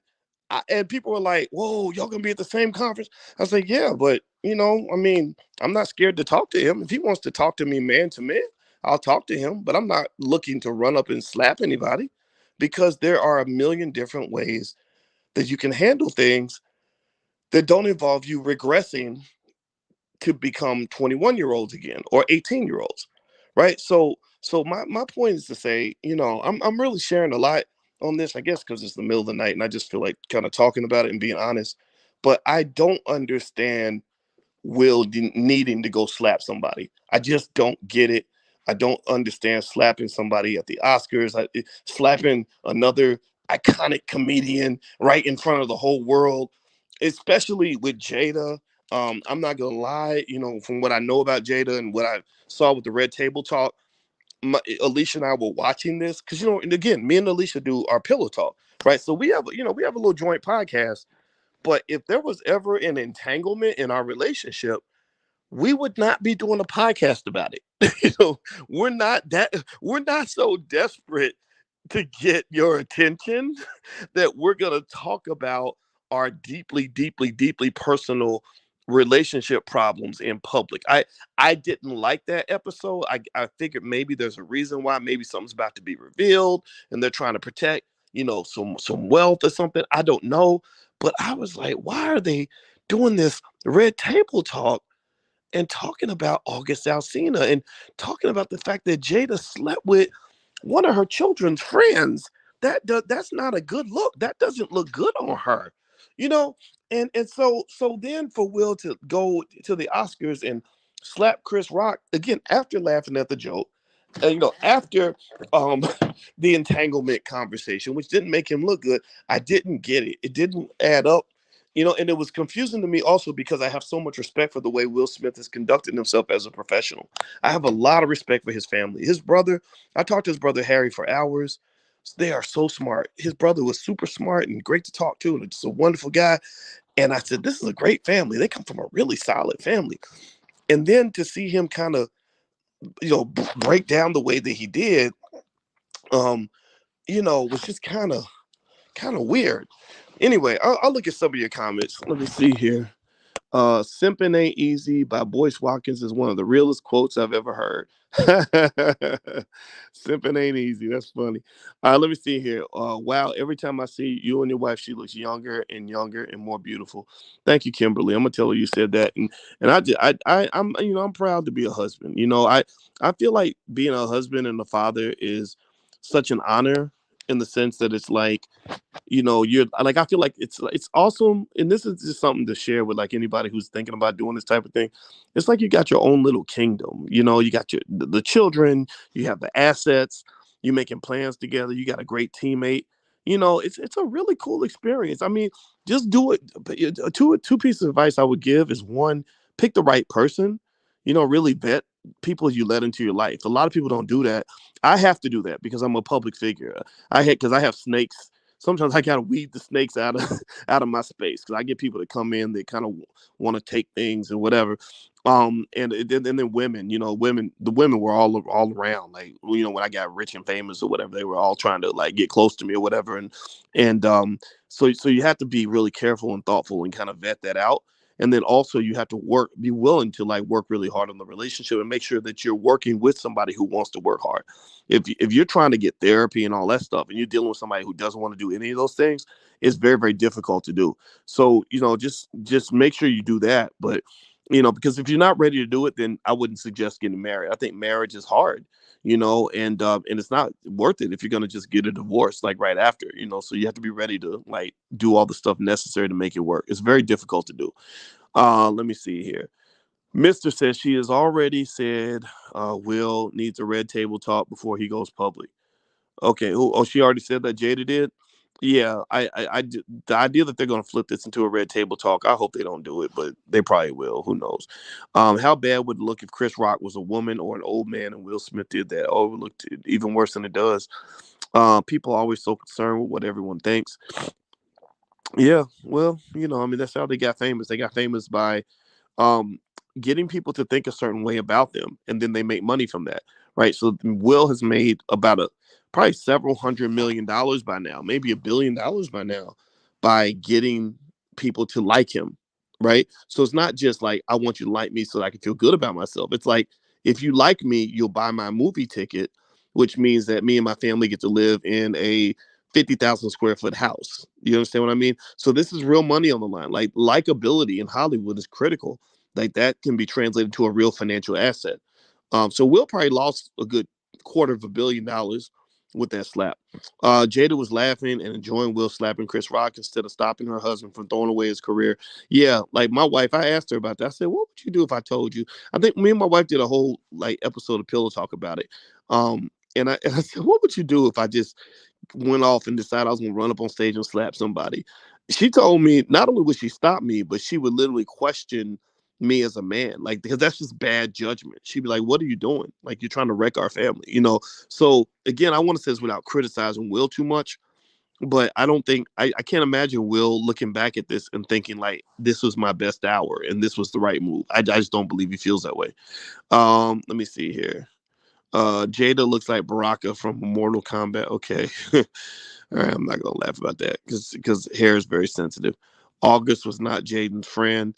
and people were like, "Whoa, y'all gonna be at the same conference?" I was like, "Yeah, but I mean, I'm not scared to talk to him. If he wants to talk to me man to man, I'll talk to him. But I'm not looking to run up and slap anybody, because there are a million different ways that you can handle things that don't involve you regressing to become 21-year-olds again or 18-year-olds, right? So my point is to say, I'm really sharing a lot on this, I guess, because it's the middle of the night and I just feel like kind of talking about it and being honest. But I don't understand needing to go slap somebody. I just don't get it. I don't understand slapping somebody at the Oscars, slapping another iconic comedian right in front of the whole world, especially with Jada. I'm not gonna lie, from what I know about Jada and what I saw with the Red Table Talk, Alicia and I were watching this because and again, me and Alicia do our pillow talk, right? So we have a little joint podcast. But if there was ever an entanglement in our relationship, we would not be doing a podcast about it. We're not so desperate to get your attention that we're going to talk about our deeply, deeply, deeply personal relationship problems in public. I didn't like that episode. I figured maybe there's a reason why. Maybe something's about to be revealed and they're trying to protect, some wealth or something. I don't know. But I was like, why are they doing this red table talk and talking about August Alsina and talking about the fact that Jada slept with one of her children's friends? That's not a good look. That doesn't look good on her, you know. And so then for Will to go to the Oscars and slap Chris Rock again after laughing at the joke, and after um the entanglement conversation, which didn't make him look good. I didn't get it. It didn't add up. And it was confusing to me also because I have so much respect for the way Will Smith has conducted himself as a professional. I have a lot of respect for his family. His brother, I talked to his brother Harry for hours. They are so smart. His brother was super smart and great to talk to, and just a wonderful guy. And I said, this is a great family. They come from a really solid family. And then to see him kind of, break down the way that he did, um, was just kind of weird. Anyway, I'll look at some of your comments. Let me see here. Simping Ain't Easy by Boyce Watkins is one of the realest quotes I've ever heard. Simping ain't easy. That's funny. Let me see here. Wow, every time I see you and your wife, she looks younger and more beautiful. Thank you, Kimberly. I'm gonna tell her you said that. And I'm proud to be a husband. I feel like being a husband and a father is such an honor in the sense that it's like, you're like, I feel like it's awesome. And this is just something to share with like anybody who's thinking about doing this type of thing. It's like you got your own little kingdom. You got the children, you have the assets, you're making plans together, you got a great teammate. it's a really cool experience. I mean, just do it. But two pieces of advice I would give is one, pick the right person. Really vet people you let into your life. A lot of people don't do that. I have to do that because I'm a public figure. Because I have snakes. Sometimes I gotta weed the snakes out of out of my space because I get people that come in that kind of want to take things and whatever. And then women, the women were all around. Like, when I got rich and famous or whatever, they were all trying to like get close to me or whatever. And so you have to be really careful and thoughtful and kind of vet that out. And then also you have to be willing to like work really hard on the relationship and make sure that you're working with somebody who wants to work hard. If you're trying to get therapy and all that stuff, and you're dealing with somebody who doesn't want to do any of those things, it's very, very difficult to do. So, just make sure you do that. But because if you're not ready to do it, then I wouldn't suggest getting married. I think marriage is hard, and it's not worth it if you're gonna just get a divorce like right after. So you have to be ready to like do all the stuff necessary to make it work. It's very difficult to do. Let me see here. Mister says she has already said Will needs a red table talk before he goes public. Okay. Oh, she already said that. Jada did. Yeah, the idea that they're going to flip this into a red table talk. I hope they don't do it, but they probably will. Who knows? How bad would it look if Chris Rock was a woman or an old man and Will Smith did that? Oh, it looked even worse than it does. People are always so concerned with what everyone thinks. Yeah, well, I mean, that's how they got famous. They got famous by um, getting people to think a certain way about them, and then they make money from that, right? So Will has made about a probably several $100 million by now, maybe $1 billion by now, by getting people to like him, right? So it's not just like I want you to like me so that I can feel good about myself. It's like if you like me, you'll buy my movie ticket, which means that me and my family get to live in a 50,000 square foot house. You understand what I mean? So this is real money on the line. Like likability in Hollywood is critical. Like that can be translated to a real financial asset. So Will probably lost a good $250 million with that slap. Jada was laughing and enjoying Will slapping Chris Rock instead of stopping her husband from throwing away his career. Yeah, like my wife, I asked her about that. I said, "What would you do if I told you?" I think me and my wife did a whole like episode of Pillow Talk about it. And I said, "What would you do if I just went off and decided I was gonna run up on stage and slap somebody?" She told me not only would she stop me, but she would literally question me as a man, like because that's just bad judgment. She'd be like, "What are you doing? Like you're trying to wreck our family." So again, I want to say this without criticizing Will too much, but I don't think I can't imagine Will looking back at this and thinking like this was my best hour and this was the right move. I just don't believe he feels that way. Let me see here. Jada looks like Baraka from Mortal Kombat. Okay. All right, I'm not gonna laugh about that because hair is very sensitive. August was not Jaden's friend.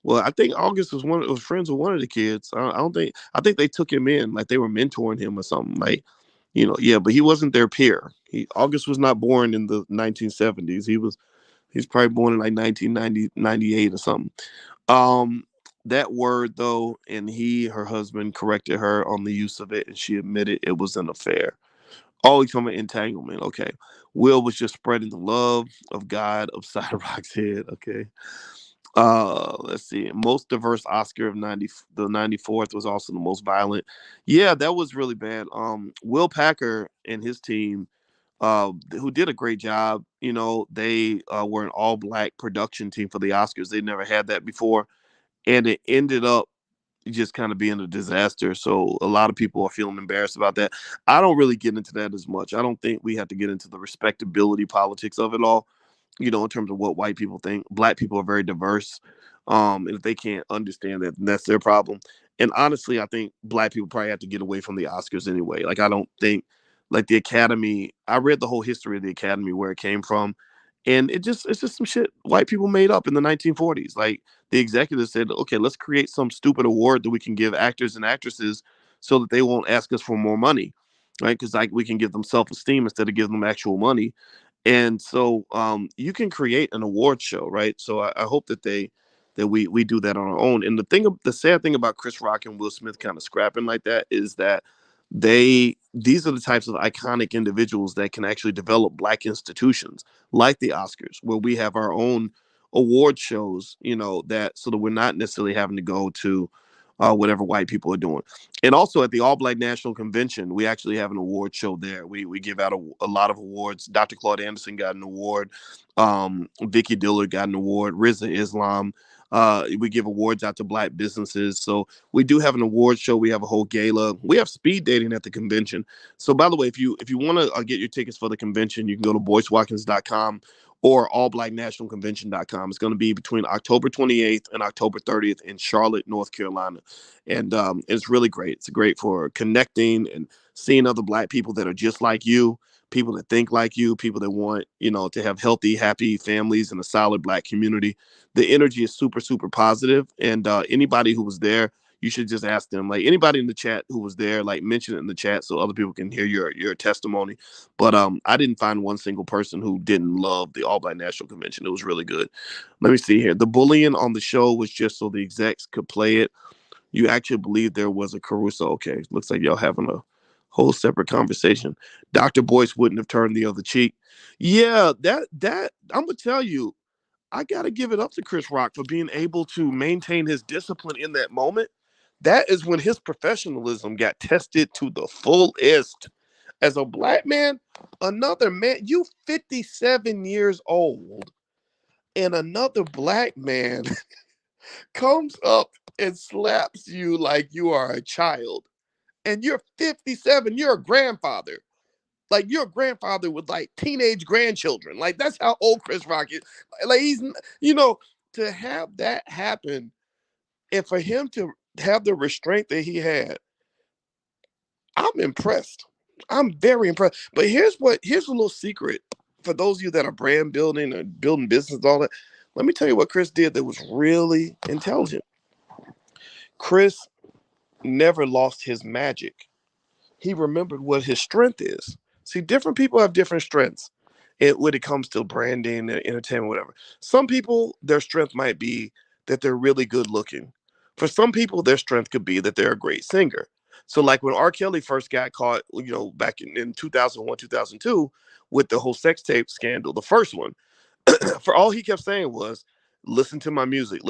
Well, I think August was friends with one of the kids. I don't think I think they took him in like they were mentoring him or something. Like, yeah, but he wasn't their peer. August was not born in the 1970s. He's probably born in like 1998 or something. Um, that word though, and her husband corrected her on the use of it, and she admitted it was an affair. Oh, he's talking about entanglement. Okay. Will was just spreading the love of God upside Rock's head. Okay. Let's see. Most diverse Oscar of the 94th was also the most violent. Yeah, that was really bad. Will Packer and his team, who did a great job, they were an all black production team for the Oscars. They never had that before. And it ended up just kind of being a disaster. So a lot of people are feeling embarrassed about that. I don't really get into that as much. I don't think we have to get into the respectability politics of it all, in terms of what white people think. Black people are very diverse. And if they can't understand that, then that's their problem. And honestly, I think black people probably have to get away from the Oscars anyway. Like I don't think like the Academy, I read the whole history of the Academy where it came from. And it's just some shit white people made up in the 1940s. Like the executives said, okay, let's create some stupid award that we can give actors and actresses so that they won't ask us for more money, right? Because like we can give them self-esteem instead of giving them actual money. And so you can create an award show, right? So I hope that we do that on our own. And the sad thing about Chris Rock and Will Smith kind of scrapping like that is that these are the types of iconic individuals that can actually develop black institutions like the Oscars, where we have our own award shows, that so that we're not necessarily having to go to whatever white people are doing. And also at the All Black National Convention, we actually have an award show there. We give out a lot of awards. Dr. Claude Anderson got an award. Vicky Dillard got an award. Riza Islam. We give awards out to black businesses. So we do have an award show. We have a whole gala. We have speed dating at the convention. So by the way, if you want to get your tickets for the convention, you can go to boycewatkins.com or allblacknationalconvention.com. It's going to be between October 28th and October 30th in Charlotte, North Carolina. And it's really great. It's great for connecting and seeing other black people that are just like you, people that think like you, people that want, to have healthy, happy families and a solid black community. The energy is super, super positive. And anybody who was there, you should just ask them. Like anybody in the chat who was there, like mention it in the chat so other people can hear your testimony. But I didn't find one single person who didn't love the All Black National Convention. It was really good. Let me see here. The bullying on the show was just so the execs could play it. You actually believe there was a Caruso. Okay, looks like y'all having a whole separate conversation. Dr. Boyce wouldn't have turned the other cheek. Yeah, that I'm gonna tell you, I gotta give it up to Chris Rock for being able to maintain his discipline in that moment. That is when his professionalism got tested to the fullest. As a black man, another man, you 57 years old, and another black man comes up and slaps you like you are a child. And you're 57, you're a grandfather. Like you're a grandfather with like teenage grandchildren. Like that's how old Chris Rock is. Like he's, to have that happen and for him to have the restraint that he had, I'm impressed. I'm very impressed. But here's a little secret for those of you that are brand building or building business, all that. Let me tell you what Chris did that was really intelligent. Chris never lost his magic. He remembered what his strength is. See, different people have different strengths when it comes to branding, entertainment, whatever. Some people, their strength might be that they're really good looking. For some people, their strength could be that they're a great singer. So, like when R. Kelly first got caught, back in 2001, 2002, with the whole sex tape scandal, the first one, for all he kept saying was, listen to my music,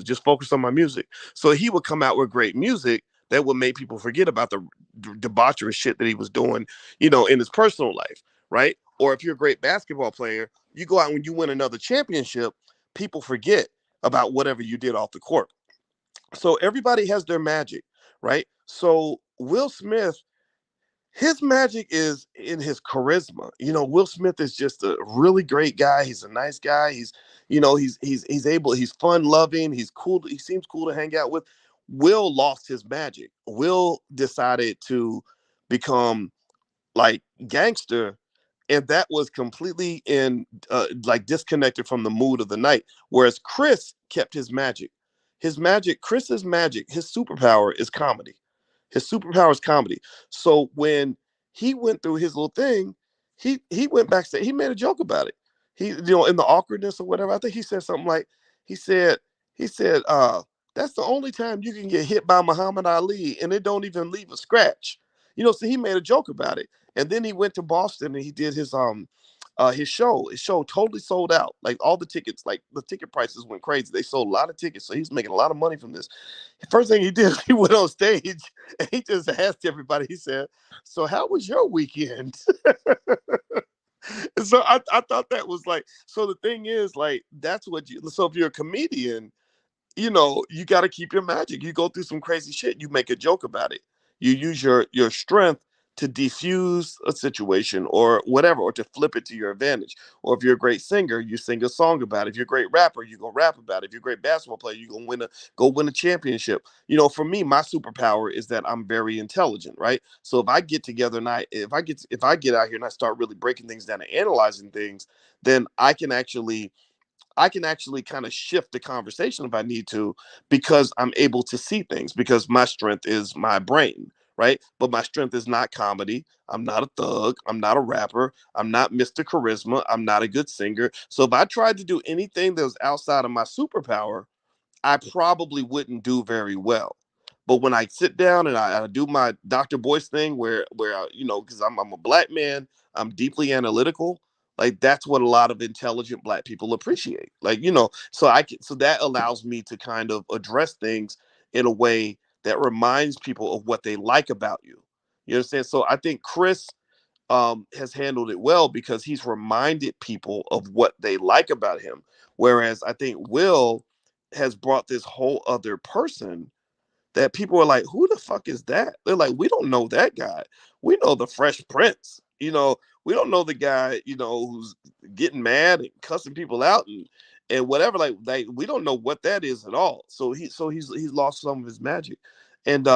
just focus on my music. So he would come out with great music that would make people forget about the debaucherous shit that he was doing, in his personal life, right? Or if you're a great basketball player, you go out when you win another championship, people forget about whatever you did off the court. So everybody has their magic, right? So Will Smith, his magic is in his charisma. Will Smith is just a really great guy. He's a nice guy. He's fun loving. He's cool. He seems cool to hang out with. Will lost his magic. Will decided to become like gangster, and that was completely in like disconnected from the mood of the night. Whereas Chris kept his magic. Chris's magic, his superpower is comedy. His superpower is comedy. So when he went through his little thing, he went backstage. He made a joke about it. He, in the awkwardness or whatever. I think he said something like, he said, that's the only time you can get hit by Muhammad Ali and it don't even leave a scratch. So he made a joke about it. And then he went to Boston and he did his show. His show totally sold out. Like all the tickets, like the ticket prices went crazy. They sold a lot of tickets. So he's making a lot of money from this. The first thing he did, he went on stage and he just asked everybody, he said, "So how was your weekend?" So I thought that was like, so the thing is like, so if you're a comedian, you got to keep your magic. You go through some crazy shit. You make a joke about it. You use your strength to defuse a situation or whatever, or to flip it to your advantage. Or if you're a great singer, you sing a song about it. If you're a great rapper, you go rap about it. If you're a great basketball player, you go win a championship. For me, my superpower is that I'm very intelligent, right? So if I get together and if I get out here and I start really breaking things down and analyzing things, then I can actually kind of shift the conversation if I need to, because I'm able to see things, because my strength is my brain, right? But my strength is not comedy. I'm not a thug. I'm not a rapper. I'm not Mr. Charisma. I'm not a good singer. So if I tried to do anything that was outside of my superpower, I probably wouldn't do very well. But when I sit down and I do my Dr. Boyce thing, where because I'm a black man, I'm deeply analytical. Like that's what a lot of intelligent black people appreciate. Like so that allows me to kind of address things in a way that reminds people of what they like about you. You understand? So I think Chris has handled it well because he's reminded people of what they like about him. Whereas I think Will has brought this whole other person that people are like, who the fuck is that? They're like, we don't know that guy. We know the Fresh Prince. We don't know the guy, who's getting mad and cussing people out and whatever. Like we don't know what that is at all. So he's lost some of his magic. And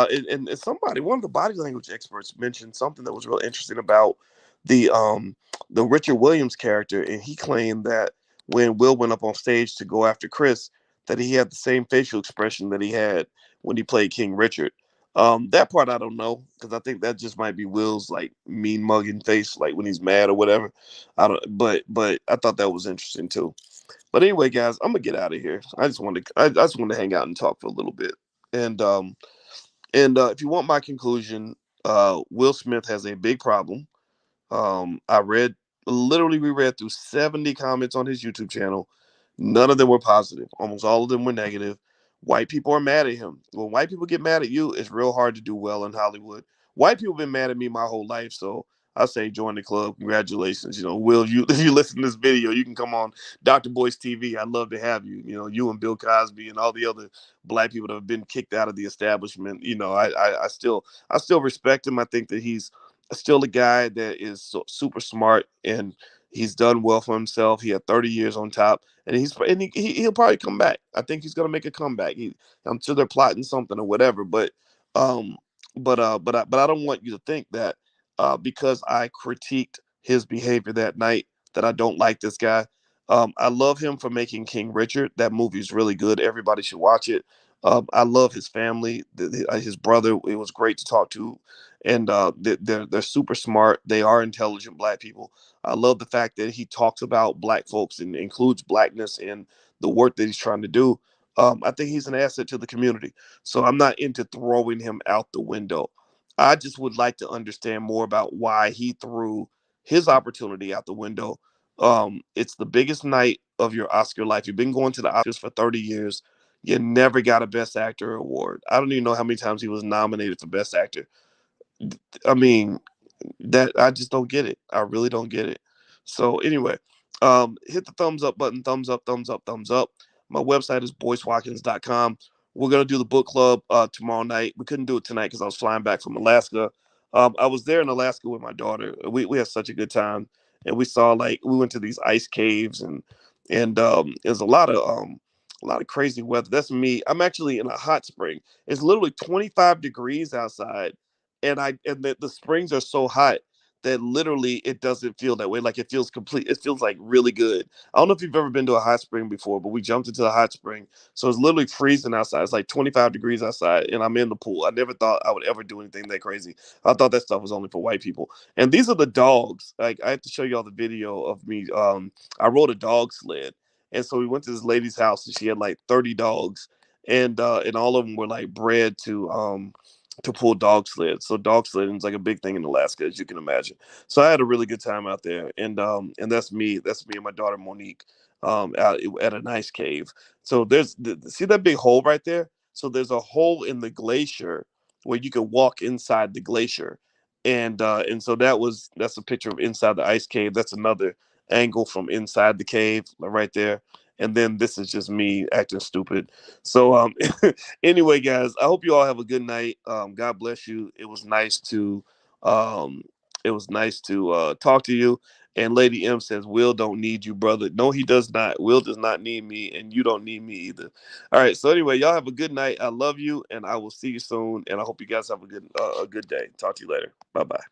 somebody, one of the body language experts, mentioned something that was real interesting about the um the Richard Williams character, and he claimed that when Will went up on stage to go after Chris, that he had the same facial expression that he had when he played King Richard. That part I don't know because I think that just might be Will's like mean mugging face, like when he's mad or whatever. I don't, but I thought that was interesting too. But anyway, guys, I'm gonna get out of here. I just wanted to hang out and talk for a little bit. And if you want my conclusion, Will Smith has a big problem. I literally reread through 70 comments on his YouTube channel. None of them were positive. Almost all of them were negative. White people are mad at him. When white people get mad at you, it's real hard to do well in Hollywood. White people have been mad at me my whole life, so I say join the club. Congratulations. Will, you if you listen to this video, you can come on Dr. Boyce TV. I'd love to have you. You and Bill Cosby and all the other black people that have been kicked out of the establishment. I still respect him. I think that he's still a guy that is super smart and he's done well for himself. He had 30 years on top, and he'll probably come back. I think he's gonna make a comeback. I'm sure they're plotting something or whatever, um, but I don't want you to think that because I critiqued his behavior that night that I don't like this guy. I love him for making King Richard. That movie is really good. Everybody should watch it. I love his family, his brother. It was great to talk to, and they're super smart. They are intelligent black people. I love the fact that he talks about black folks and includes blackness in the work that he's trying to do. I think he's an asset to the community. So I'm not into throwing him out the window. I just would like to understand more about why he threw his opportunity out the window. It's the biggest night of your Oscar life. You've been going to the Oscars for 30 years. You never got a Best Actor award. I don't even know how many times he was nominated for Best Actor. I mean, that I just don't get it. I really don't get it. So anyway, hit the thumbs up button, thumbs up, thumbs up, thumbs up. My website is boycewatkins.com. We're gonna do the book club tomorrow night. We couldn't do it tonight because I was flying back from Alaska. I was there in Alaska with my daughter. We had such a good time, and we went to these ice caves and it was a lot of crazy weather. That's me. I'm actually in a hot spring. It's literally 25 degrees outside, and the springs are so hot that literally it doesn't feel that way. Like it feels complete. It feels like really good. I don't know if you've ever been to a hot spring before, but we jumped into a hot spring, so it's literally freezing outside. It's like 25 degrees outside, and I'm in the pool. I never thought I would ever do anything that crazy. I thought that stuff was only for white people. And these are the dogs. Like I have to show you all the video of me. I rode a dog sled, and so we went to this lady's house, and she had like 30 dogs, and all of them were like bred to pull dog sleds. So dog sledding is like a big thing in Alaska, as you can imagine. So I had a really good time out there, and that's me. That's me and my daughter Monique out at a nice cave. So see that big hole right there. So there's a hole in the glacier where you can walk inside the glacier, and so that's a picture of inside the ice cave. That's another angle from inside the cave right there. And then this is just me acting stupid. So anyway, guys, I hope you all have a good night. God bless you. Um, talk to you. And Lady M says, Will don't need you, brother. No, he does not. Will does not need me, and you don't need me either. All right. So anyway, y'all have a good night. I love you, and I will see you soon. And I hope you guys have a good day. Talk to you later. Bye bye.